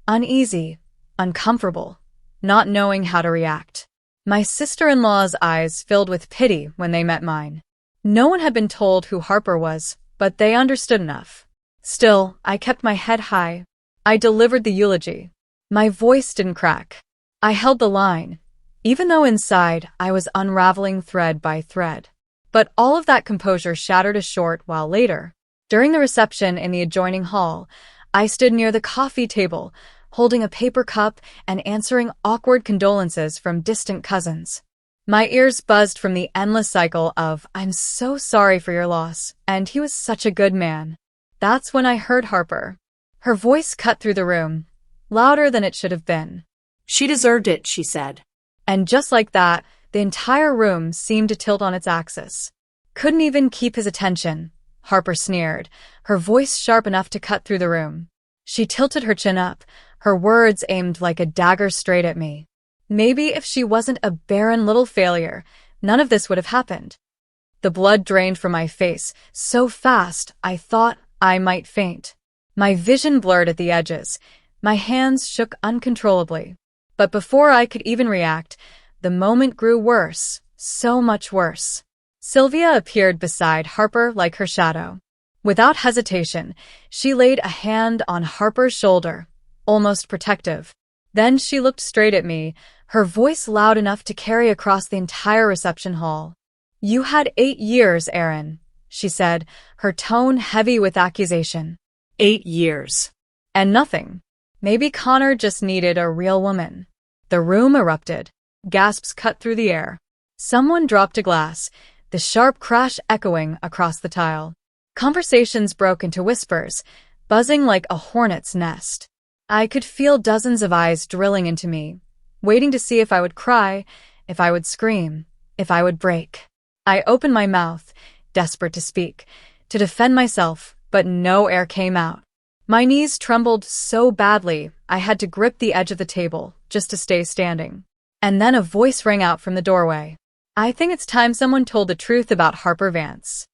uneasy, uncomfortable, not knowing how to react. My sister-in-law's eyes filled with pity when they met mine. No one had been told who Harper was, but they understood enough. Still, I kept my head high. I delivered the eulogy. My voice didn't crack. I held the line, even though inside I was unraveling thread by thread. But all of that composure shattered a short while later. During the reception in the adjoining hall, I stood near the coffee table, holding a paper cup and answering awkward condolences from distant cousins. My ears buzzed from the endless cycle of, I'm so sorry for your loss, and he was such a good man. That's when I heard Harper. Her voice cut through the room, louder than it should have been. She deserved it, she said. And just like that, the entire room seemed to tilt on its axis. Couldn't even keep his attention, Harper sneered, her voice sharp enough to cut through the room. She tilted her chin up, her words aimed like a dagger straight at me. Maybe if she wasn't a barren little failure, none of this would have happened. The blood drained from my face, so fast I thought I might faint. My vision blurred at the edges. My hands shook uncontrollably. But before I could even react, the moment grew worse, so much worse. Sylvia appeared beside Harper like her shadow. Without hesitation, she laid a hand on Harper's shoulder, almost protective. Then she looked straight at me, her voice loud enough to carry across the entire reception hall. You had 8 years, Aaron, she said, her tone heavy with accusation. 8 years. And nothing. Maybe Connor just needed a real woman. The room erupted. Gasps cut through the air. Someone dropped a glass, the sharp crash echoing across the tile. Conversations broke into whispers, buzzing like a hornet's nest. I could feel dozens of eyes drilling into me, waiting to see if I would cry, if I would scream, if I would break. I opened my mouth, desperate to speak, to defend myself, but no air came out. My knees trembled so badly I had to grip the edge of the table just to stay standing. And then a voice rang out from the doorway. "I think it's time someone told the truth about Harper Vance."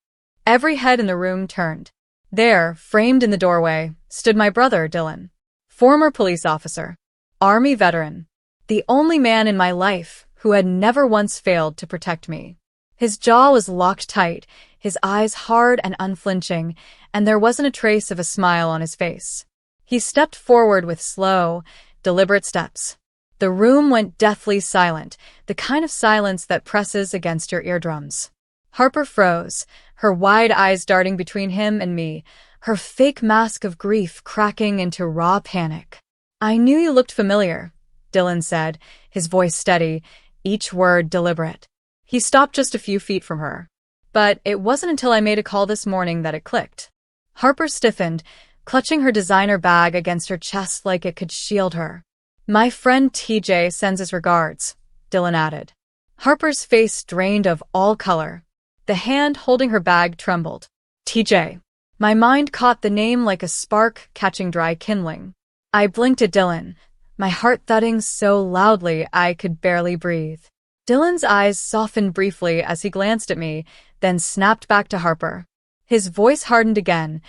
Every head in the room turned. There, framed in the doorway, stood my brother, Dylan. Former police officer. Army veteran. The only man in my life who had never once failed to protect me. His jaw was locked tight, his eyes hard and unflinching, and there wasn't a trace of a smile on his face. He stepped forward with slow, deliberate steps. The room went deathly silent, the kind of silence that presses against your eardrums. Harper froze, her wide eyes darting between him and me, her fake mask of grief cracking into raw panic. "I knew you looked familiar," Dylan said, his voice steady, each word deliberate. He stopped just a few feet from her. But it wasn't until I made a call this morning that it clicked. Harper stiffened, clutching her designer bag against her chest like it could shield her. "My friend TJ sends his regards," Dylan added. Harper's face drained of all color. The hand holding her bag trembled. "TJ." My mind caught the name like a spark catching dry kindling. I blinked at Dylan, my heart thudding so loudly I could barely breathe. Dylan's eyes softened briefly as he glanced at me, then snapped back to Harper. His voice hardened again,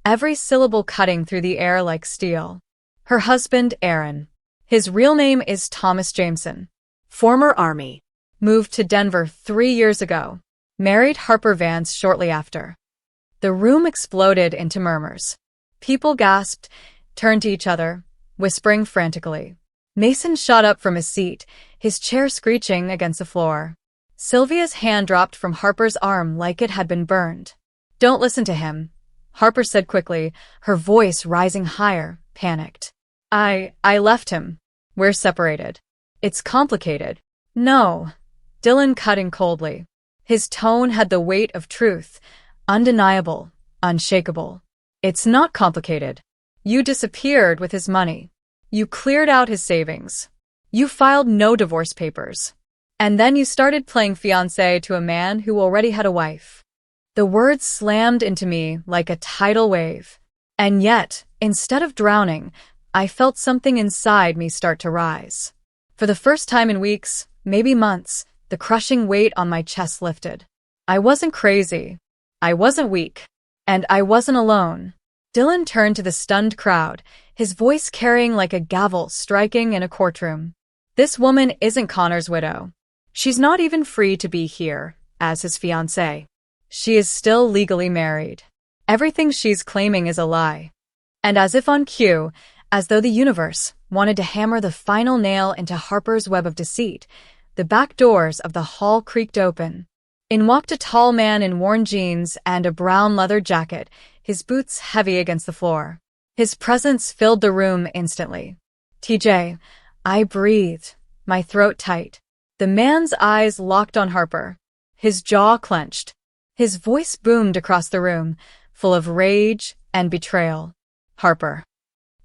every syllable cutting through the air like steel. "Her husband, Aaron. His real name is Thomas Jameson. Former Army. Moved to Denver 3 years ago. Married Harper Vance shortly after." The room exploded into murmurs. People gasped, turned to each other, whispering frantically. Mason shot up from his seat, his chair screeching against the floor. Sylvia's hand dropped from Harper's arm like it had been burned. "Don't listen to him," Harper said quickly, her voice rising higher, panicked. I left him. We're separated. It's complicated." "No," Dylan cut in coldly. His tone had the weight of truth, undeniable, unshakable. "It's not complicated. You disappeared with his money. You cleared out his savings. You filed no divorce papers. And then you started playing fiancé to a man who already had a wife." The words slammed into me like a tidal wave. And yet, instead of drowning, I felt something inside me start to rise. For the first time in weeks, maybe months, the crushing weight on my chest lifted. I wasn't crazy. I wasn't weak. And I wasn't alone. Dylan turned to the stunned crowd, his voice carrying like a gavel striking in a courtroom. "This woman isn't Connor's widow. She's not even free to be here as his fiancée. She is still legally married. Everything she's claiming is a lie." And as if on cue, as though the universe wanted to hammer the final nail into Harper's web of deceit, the back doors of the hall creaked open. In walked a tall man in worn jeans and a brown leather jacket, his boots heavy against the floor. His presence filled the room instantly. "TJ," I breathed, my throat tight. The man's eyes locked on Harper. His jaw clenched. His voice boomed across the room, full of rage and betrayal. "Harper."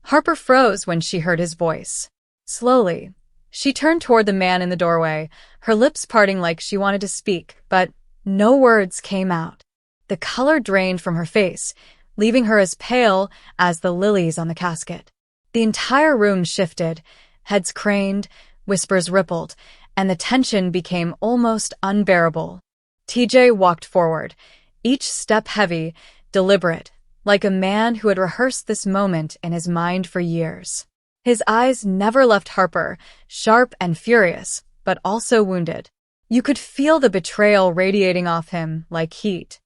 Harper froze when she heard his voice. Slowly, she turned toward the man in the doorway, her lips parting like she wanted to speak, but no words came out. The color drained from her face, leaving her as pale as the lilies on the casket. The entire room shifted, heads craned, whispers rippled, and the tension became almost unbearable. TJ walked forward, each step heavy, deliberate, like a man who had rehearsed this moment in his mind for years. His eyes never left Harper, sharp and furious, but also wounded. You could feel the betrayal radiating off him like heat.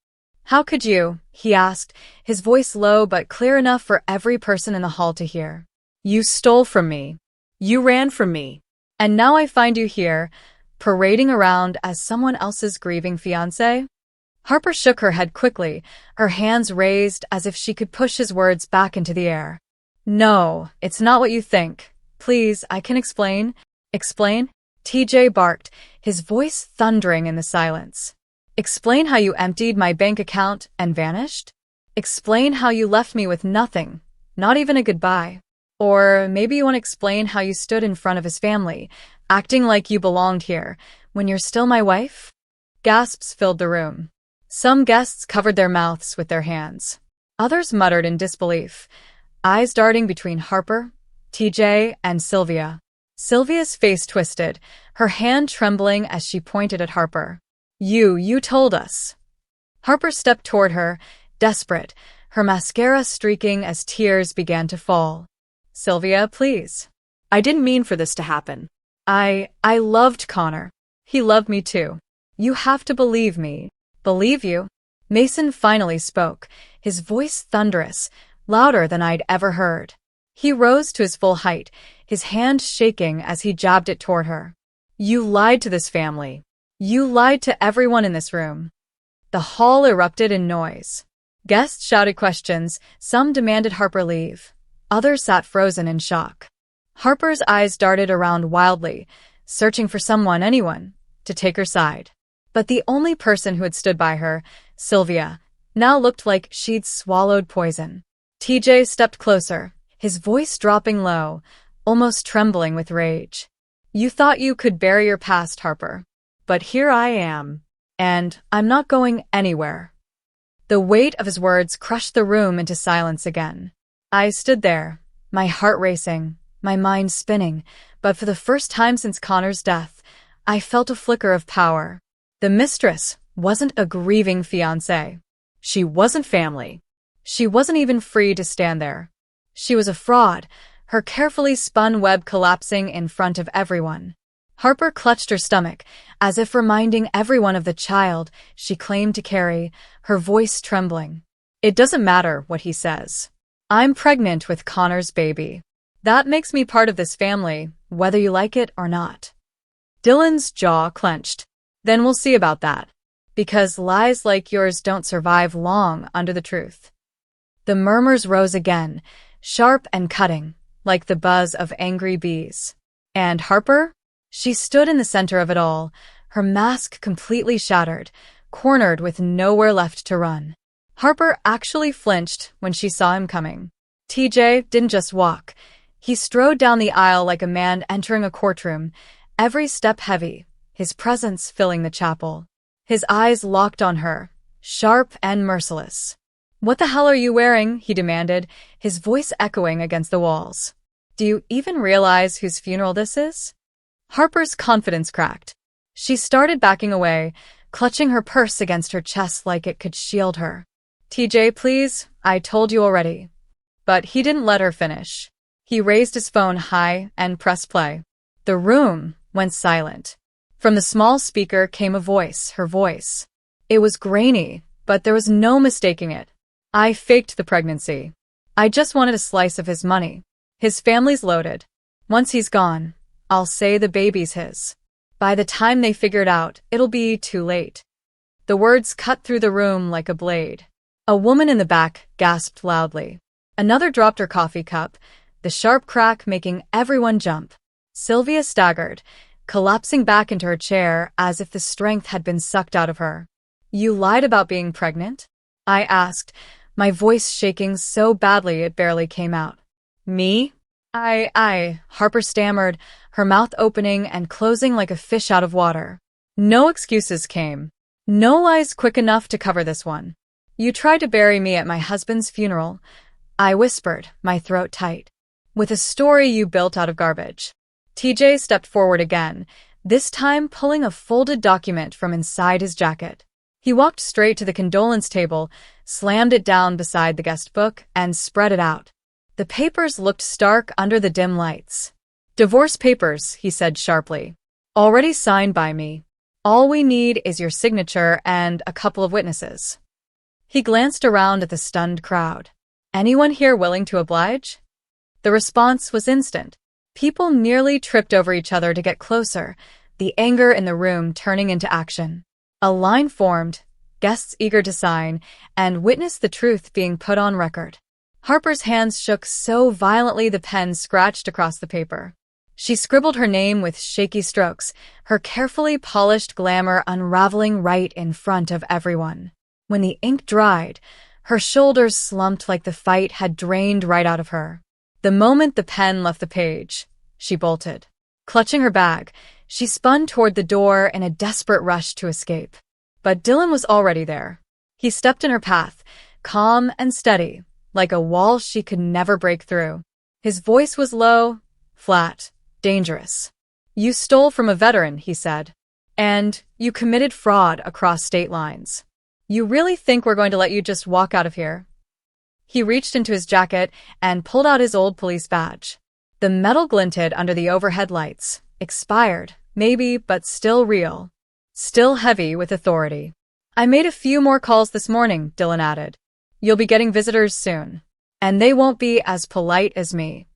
"How could you?" he asked, his voice low but clear enough for every person in the hall to hear. "You stole from me. You ran from me. And now I find you here, parading around as someone else's grieving fiancé?" Harper shook her head quickly, her hands raised as if she could push his words back into the air. "No, it's not what you think. Please, I can explain." "Explain?" TJ barked, his voice thundering in the silence. "Explain how you emptied my bank account and vanished? Explain how you left me with nothing, not even a goodbye. Or maybe you want to explain how you stood in front of his family, acting like you belonged here, when you're still my wife?" Gasps filled the room. Some guests covered their mouths with their hands. Others muttered in disbelief. eyes darting between Harper, TJ, and Sylvia. Sylvia's face twisted, her hand trembling as she pointed at Harper. You told us." Harper stepped toward her, desperate, her mascara streaking as tears began to fall. "Sylvia, please. I didn't mean for this to happen. I loved Connor. He loved me too. You have to believe me." "Believe you?" Mason finally spoke, his voice thunderous, louder than I'd ever heard. He rose to his full height, his hand shaking as he jabbed it toward her. "You lied to this family. You lied to everyone in this room." The hall erupted in noise. Guests shouted questions, some demanded Harper leave. Others sat frozen in shock. Harper's eyes darted around wildly, searching for someone, anyone, to take her side. But the only person who had stood by her, Sylvia, now looked like she'd swallowed poison. TJ stepped closer, his voice dropping low, almost trembling with rage. "You thought you could bury your past, Harper. But here I am. And I'm not going anywhere." The weight of his words crushed the room into silence again. I stood there, my heart racing, my mind spinning, but for the first time since Connor's death, I felt a flicker of power. The Mistress wasn't a grieving fiancée. She wasn't family. She wasn't even free to stand there. She was a fraud, her carefully spun web collapsing in front of everyone. Harper clutched her stomach, as if reminding everyone of the child she claimed to carry, her voice trembling. "It doesn't matter what he says. I'm pregnant with Connor's baby. That makes me part of this family, whether you like it or not." Dylan's jaw clenched. "Then we'll see about that. Because lies like yours don't survive long under the truth." The murmurs rose again, sharp and cutting, like the buzz of angry bees. And Harper? She stood in the center of it all, her mask completely shattered, cornered with nowhere left to run. Harper actually flinched when she saw him coming. TJ didn't just walk. He strode down the aisle like a man entering a courtroom, every step heavy, his presence filling the chapel. His eyes locked on her, sharp and merciless. "What the hell are you wearing?" he demanded, his voice echoing against the walls. "Do you even realize whose funeral this is?" Harper's confidence cracked. She started backing away, clutching her purse against her chest like it could shield her. "TJ, please, I told you already." But he didn't let her finish. He raised his phone high and pressed play. The room went silent. From the small speaker came a voice, her voice. It was grainy, but there was no mistaking it. "I faked the pregnancy. I just wanted a slice of his money. His family's loaded. Once he's gone, I'll say the baby's his. By the time they figure it out, it'll be too late." The words cut through the room like a blade. A woman in the back gasped loudly. Another dropped her coffee cup, the sharp crack making everyone jump. Sylvia staggered, collapsing back into her chair as if the strength had been sucked out of her. "You lied about being pregnant?" I asked, my voice shaking so badly it barely came out. "Me? Harper stammered, her mouth opening and closing like a fish out of water. No excuses came. No lies quick enough to cover this one. "You tried to bury me at my husband's funeral," I whispered, my throat tight. "With a story you built out of garbage." TJ stepped forward again, this time pulling a folded document from inside his jacket. He walked straight to the condolence table, slammed it down beside the guest book, and spread it out. The papers looked stark under the dim lights. "Divorce papers," he said sharply. "Already signed by me. All we need is your signature and a couple of witnesses." He glanced around at the stunned crowd. "Anyone here willing to oblige?" The response was instant. People nearly tripped over each other to get closer, the anger in the room turning into action. A line formed, guests eager to sign, and witness the truth being put on record. Harper's hands shook so violently the pen scratched across the paper. She scribbled her name with shaky strokes, her carefully polished glamour unraveling right in front of everyone. When the ink dried, her shoulders slumped like the fight had drained right out of her. The moment the pen left the page, she bolted. Clutching her bag, she spun toward the door in a desperate rush to escape. But Dylan was already there. He stepped in her path, calm and steady, like a wall she could never break through. His voice was low, flat, dangerous. "You stole from a veteran," he said. "And you committed fraud across state lines. You really think we're going to let you just walk out of here?" He reached into his jacket and pulled out his old police badge. The metal glinted under the overhead lights. Expired, maybe, but still real. Still heavy with authority. "I made a few more calls this morning," Dylan added. "You'll be getting visitors soon. And they won't be as polite as me."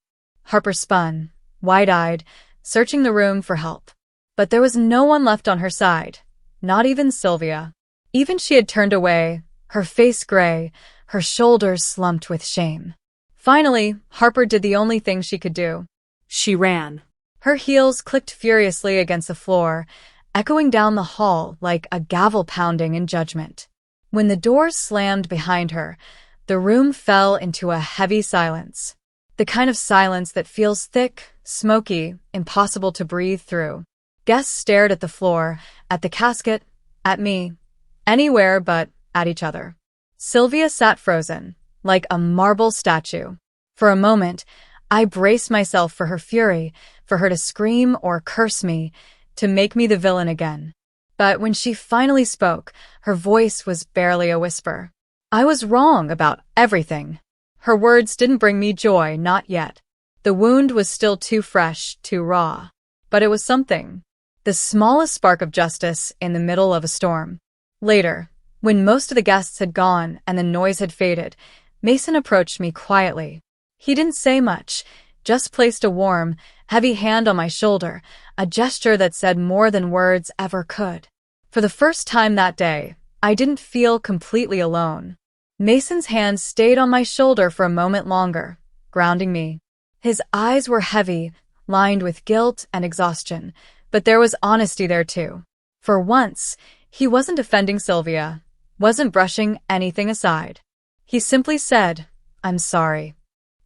Harper spun, wide-eyed, searching the room for help. But there was no one left on her side, not even Sylvia. Even she had turned away, her face gray, her shoulders slumped with shame. Finally, Harper did the only thing she could do. She ran. Her heels clicked furiously against the floor, echoing down the hall like a gavel pounding in judgment. When the doors slammed behind her, the room fell into a heavy silence. The kind of silence that feels thick, smoky, impossible to breathe through. Guests stared at the floor, at the casket, at me. Anywhere but at each other. Sylvia sat frozen, like a marble statue. For a moment, I braced myself for her fury, for her to scream or curse me, to make me the villain again. But when she finally spoke, her voice was barely a whisper. I was wrong about everything. Her words didn't bring me joy, not yet. The wound was still too fresh, too raw. But it was something. The smallest spark of justice in the middle of a storm. Later, when most of the guests had gone and the noise had faded, Mason approached me quietly. He didn't say much, just placed a warm, heavy hand on my shoulder, a gesture that said more than words ever could. For the first time that day, I didn't feel completely alone. Mason's hand stayed on my shoulder for a moment longer, grounding me. His eyes were heavy, lined with guilt and exhaustion, but there was honesty there too. For once, he wasn't defending Sylvia, wasn't brushing anything aside. He simply said, "I'm sorry."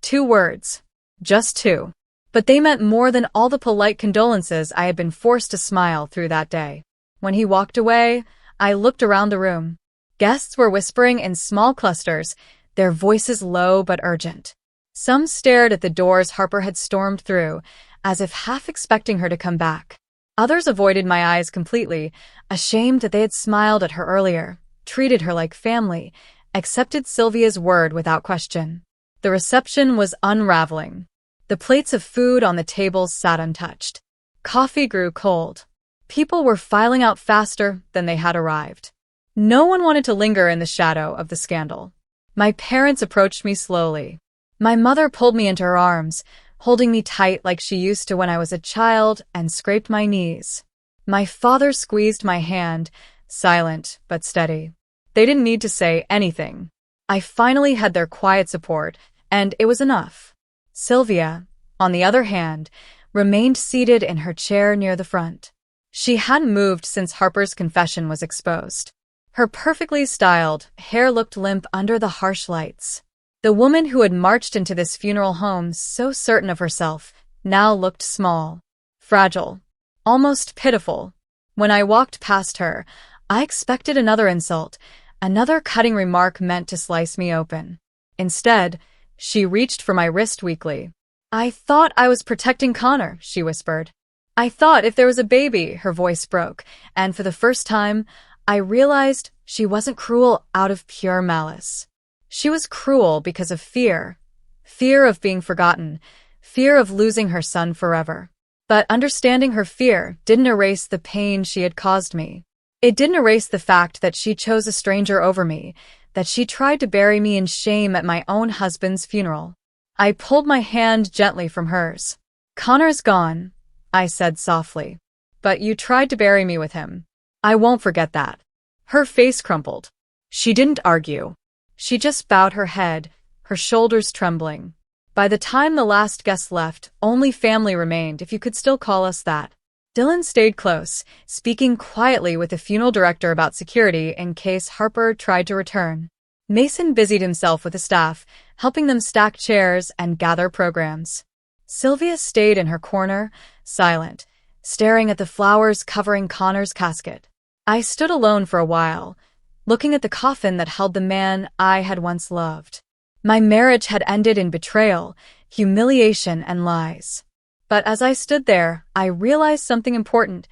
2 words. Just 2. But they meant more than all the polite condolences I had been forced to smile through that day. When he walked away, I looked around the room. Guests were whispering in small clusters, their voices low but urgent. Some stared at the doors Harper had stormed through, as if half expecting her to come back. Others avoided my eyes completely, ashamed that they had smiled at her earlier, treated her like family, accepted Sylvia's word without question. The reception was unraveling. The plates of food on the tables sat untouched. Coffee grew cold. People were filing out faster than they had arrived. No one wanted to linger in the shadow of the scandal. My parents approached me slowly. My mother pulled me into her arms, holding me tight like she used to when I was a child, and scraped my knees. My father squeezed my hand, silent but steady. They didn't need to say anything. I finally had their quiet support, and it was enough. Sylvia, on the other hand, remained seated in her chair near the front. She hadn't moved since Harper's confession was exposed. Her perfectly styled hair looked limp under the harsh lights. The woman who had marched into this funeral home so certain of herself now looked small, fragile, almost pitiful. When I walked past her, I expected another insult, another cutting remark meant to slice me open. Instead, she reached for my wrist weakly. "I thought I was protecting Connor," she whispered. "I thought if there was a baby," her voice broke, and for the first time, I realized she wasn't cruel out of pure malice. She was cruel because of fear. Fear of being forgotten. Fear of losing her son forever. But understanding her fear didn't erase the pain she had caused me. It didn't erase the fact that she chose a stranger over me, that she tried to bury me in shame at my own husband's funeral. I pulled my hand gently from hers. "Connor's gone," I said softly. "But you tried to bury me with him. I won't forget that." Her face crumpled. She didn't argue. She just bowed her head, her shoulders trembling. By the time the last guest left, only family remained, if you could still call us that. Dylan stayed close, speaking quietly with the funeral director about security in case Harper tried to return. Mason busied himself with the staff, helping them stack chairs and gather programs. Sylvia stayed in her corner, silent, staring at the flowers covering Connor's casket. I stood alone for a while, looking at the coffin that held the man I had once loved. My marriage had ended in betrayal, humiliation, and lies. But as I stood there, I realized something important.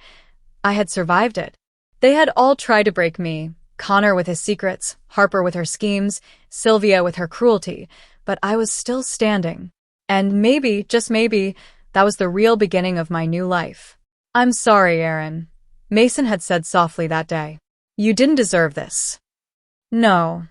I had survived it. They had all tried to break me, Connor with his secrets, Harper with her schemes, Sylvia with her cruelty, but I was still standing. And maybe, just maybe, that was the real beginning of my new life. "I'm sorry, Aaron," Mason had said softly that day. "You didn't deserve this." "No,"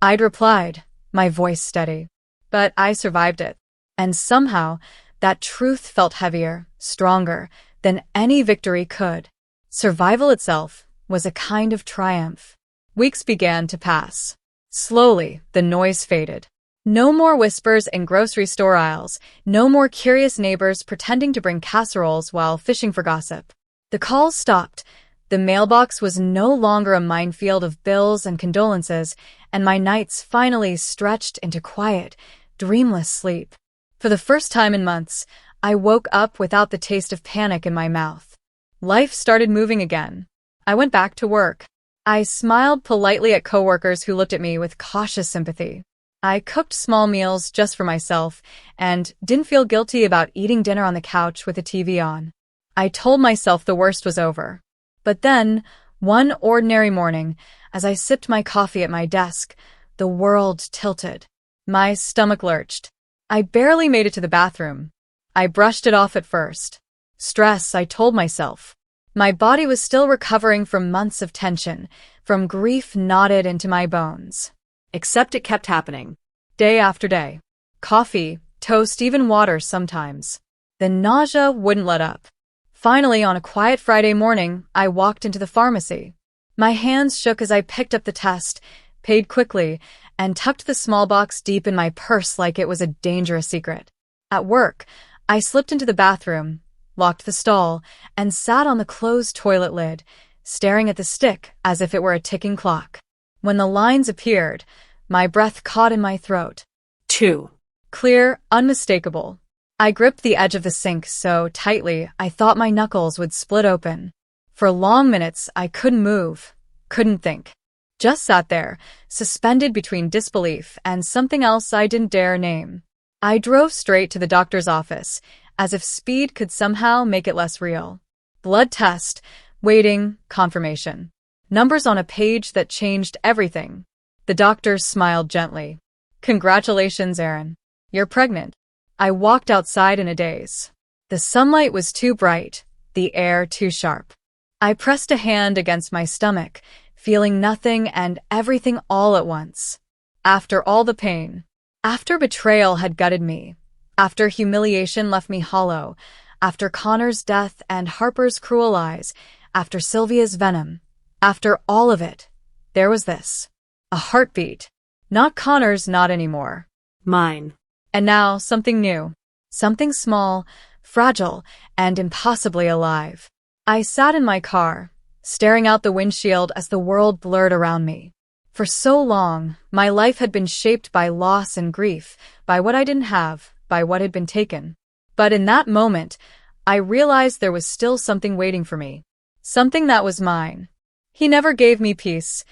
I'd replied, my voice steady. "But I survived it." And somehow, that truth felt heavier, stronger, than any victory could. Survival itself was a kind of triumph. Weeks began to pass. Slowly, the noise faded. No more whispers in grocery store aisles, no more curious neighbors pretending to bring casseroles while fishing for gossip. The calls stopped. The mailbox was no longer a minefield of bills and condolences, and my nights finally stretched into quiet, dreamless sleep. For the first time in months, I woke up without the taste of panic in my mouth. Life started moving again. I went back to work. I smiled politely at coworkers who looked at me with cautious sympathy. I cooked small meals just for myself and didn't feel guilty about eating dinner on the couch with the TV on. I told myself the worst was over. But then, one ordinary morning, as I sipped my coffee at my desk, the world tilted. My stomach lurched. I barely made it to the bathroom. I brushed it off at first. Stress, I told myself. My body was still recovering from months of tension, from grief knotted into my bones. Except it kept happening. Day after day. Coffee, toast, even water sometimes. The nausea wouldn't let up. Finally, on a quiet Friday morning, I walked into the pharmacy. My hands shook as I picked up the test, paid quickly, and tucked the small box deep in my purse like it was a dangerous secret. At work, I slipped into the bathroom, locked the stall, and sat on the closed toilet lid, staring at the stick as if it were a ticking clock. When the lines appeared, my breath caught in my throat. 2. Clear, unmistakable. I gripped the edge of the sink so tightly I thought my knuckles would split open. For long minutes, I couldn't move, couldn't think. Just sat there, suspended between disbelief and something else I didn't dare name. I drove straight to the doctor's office, as if speed could somehow make it less real. Blood test, waiting, confirmation. Numbers on a page that changed everything. The doctor smiled gently. "Congratulations, Aaron. You're pregnant." I walked outside in a daze. The sunlight was too bright, the air too sharp. I pressed a hand against my stomach, feeling nothing and everything all at once. After all the pain, after betrayal had gutted me, after humiliation left me hollow, after Connor's death and Harper's cruel lies, after Sylvia's venom, after all of it, there was this. A heartbeat. Not Connor's, not anymore. Mine. And now, something new. Something small, fragile, and impossibly alive. I sat in my car, staring out the windshield as the world blurred around me. For so long, my life had been shaped by loss and grief, by what I didn't have, by what had been taken. But in that moment, I realized there was still something waiting for me. Something that was mine. "He never gave me peace,"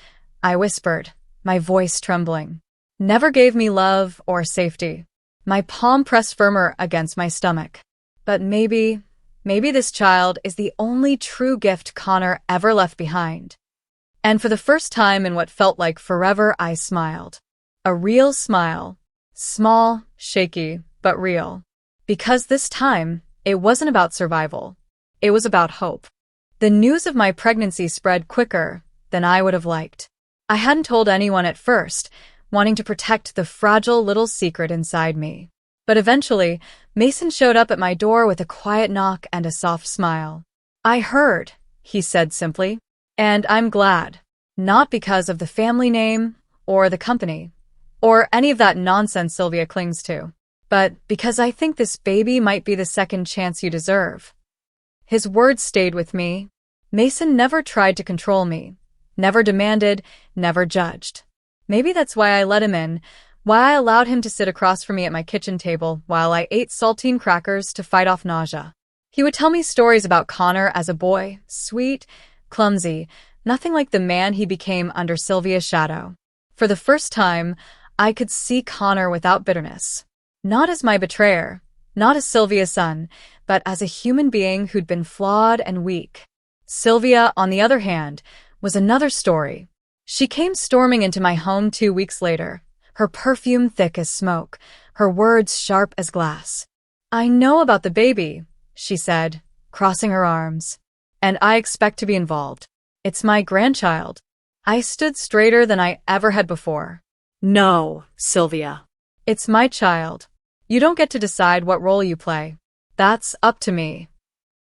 I whispered, my voice trembling. "Never gave me love or safety." My palm pressed firmer against my stomach. But maybe this child is the only true gift Connor ever left behind. And for the first time in what felt like forever, I smiled. A real smile. Small, shaky, but real. Because this time, it wasn't about survival. It was about hope. The news of my pregnancy spread quicker than I would have liked. I hadn't told anyone at first, wanting to protect the fragile little secret inside me. But eventually, Mason showed up at my door with a quiet knock and a soft smile. "I heard," he said simply, "and I'm glad. Not because of the family name, or the company, or any of that nonsense Sylvia clings to, but because I think this baby might be the second chance you deserve." His words stayed with me. Mason never tried to control me, never demanded, never judged. Maybe that's why I let him in, why I allowed him to sit across from me at my kitchen table while I ate saltine crackers to fight off nausea. He would tell me stories about Connor as a boy, sweet, clumsy, nothing like the man he became under Sylvia's shadow. For the first time, I could see Connor without bitterness. Not as my betrayer, not as Sylvia's son, but as a human being who'd been flawed and weak. Sylvia, on the other hand, was another story. She came storming into my home 2 weeks later, her perfume thick as smoke, her words sharp as glass. "I know about the baby," she said, crossing her arms, "and I expect to be involved. It's my grandchild." I stood straighter than I ever had before. No, Sylvia. "It's my child. You don't get to decide what role you play. That's up to me."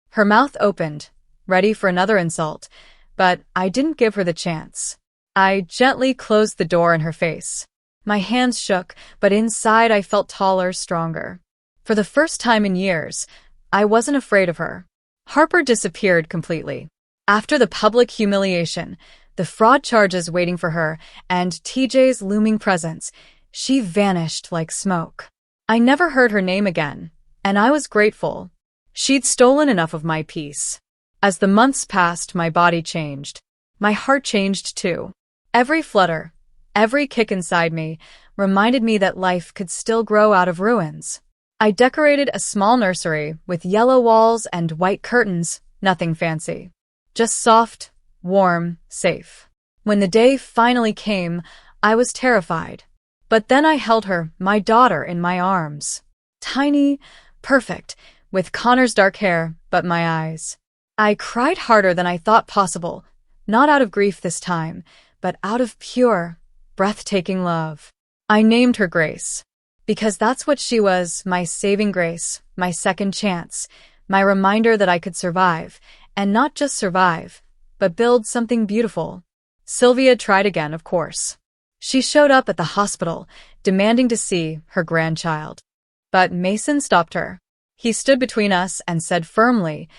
Her mouth opened, ready for another insult, but I didn't give her the chance. I gently closed the door in her face. My hands shook, but inside I felt taller, stronger. For the first time in years, I wasn't afraid of her. Harper disappeared completely. After the public humiliation, the fraud charges waiting for her, and TJ's looming presence, she vanished like smoke. I never heard her name again, and I was grateful. She'd stolen enough of my peace. As the months passed, my body changed. My heart changed too. Every flutter, every kick inside me reminded me that life could still grow out of ruins. I decorated a small nursery with yellow walls and white curtains, nothing fancy. Just soft, warm, safe. When the day finally came, I was terrified. But then I held her, my daughter, in my arms. Tiny, perfect, with Connor's dark hair, but my eyes. I cried harder than I thought possible, not out of grief this time, but out of pure, breathtaking love. I named her Grace, because that's what she was, my saving grace, my second chance, my reminder that I could survive, and not just survive, but build something beautiful. Sylvia tried again, of course. She showed up at the hospital, demanding to see her grandchild. But Mason stopped her. He stood between us and said firmly,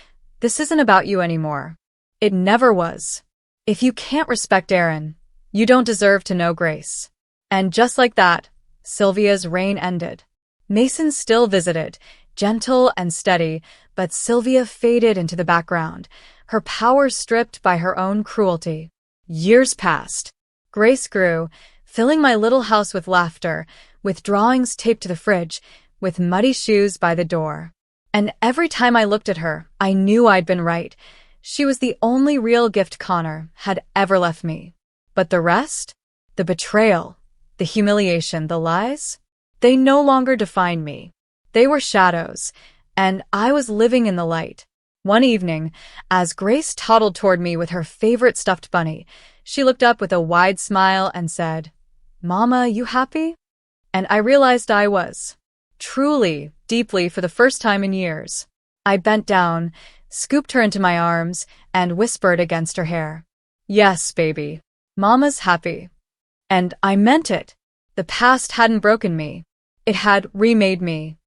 "This isn't about you anymore. It never was. If you can't respect Aaron, you don't deserve to know Grace." And just like that, Sylvia's reign ended. Mason still visited, gentle and steady, but Sylvia faded into the background, her power stripped by her own cruelty. Years passed. Grace grew, filling my little house with laughter, with drawings taped to the fridge, with muddy shoes by the door. And every time I looked at her, I knew I'd been right. She was the only real gift Connor had ever left me. But the rest? The betrayal, the humiliation, the lies? They no longer defined me. They were shadows, and I was living in the light. One evening, as Grace toddled toward me with her favorite stuffed bunny, she looked up with a wide smile and said, "Mama, you happy?" And I realized I was. Truly, deeply, for the first time in years. I bent down, scooped her into my arms, and whispered against her hair, "Yes, baby. Mama's happy." And I meant it. The past hadn't broken me. It had remade me.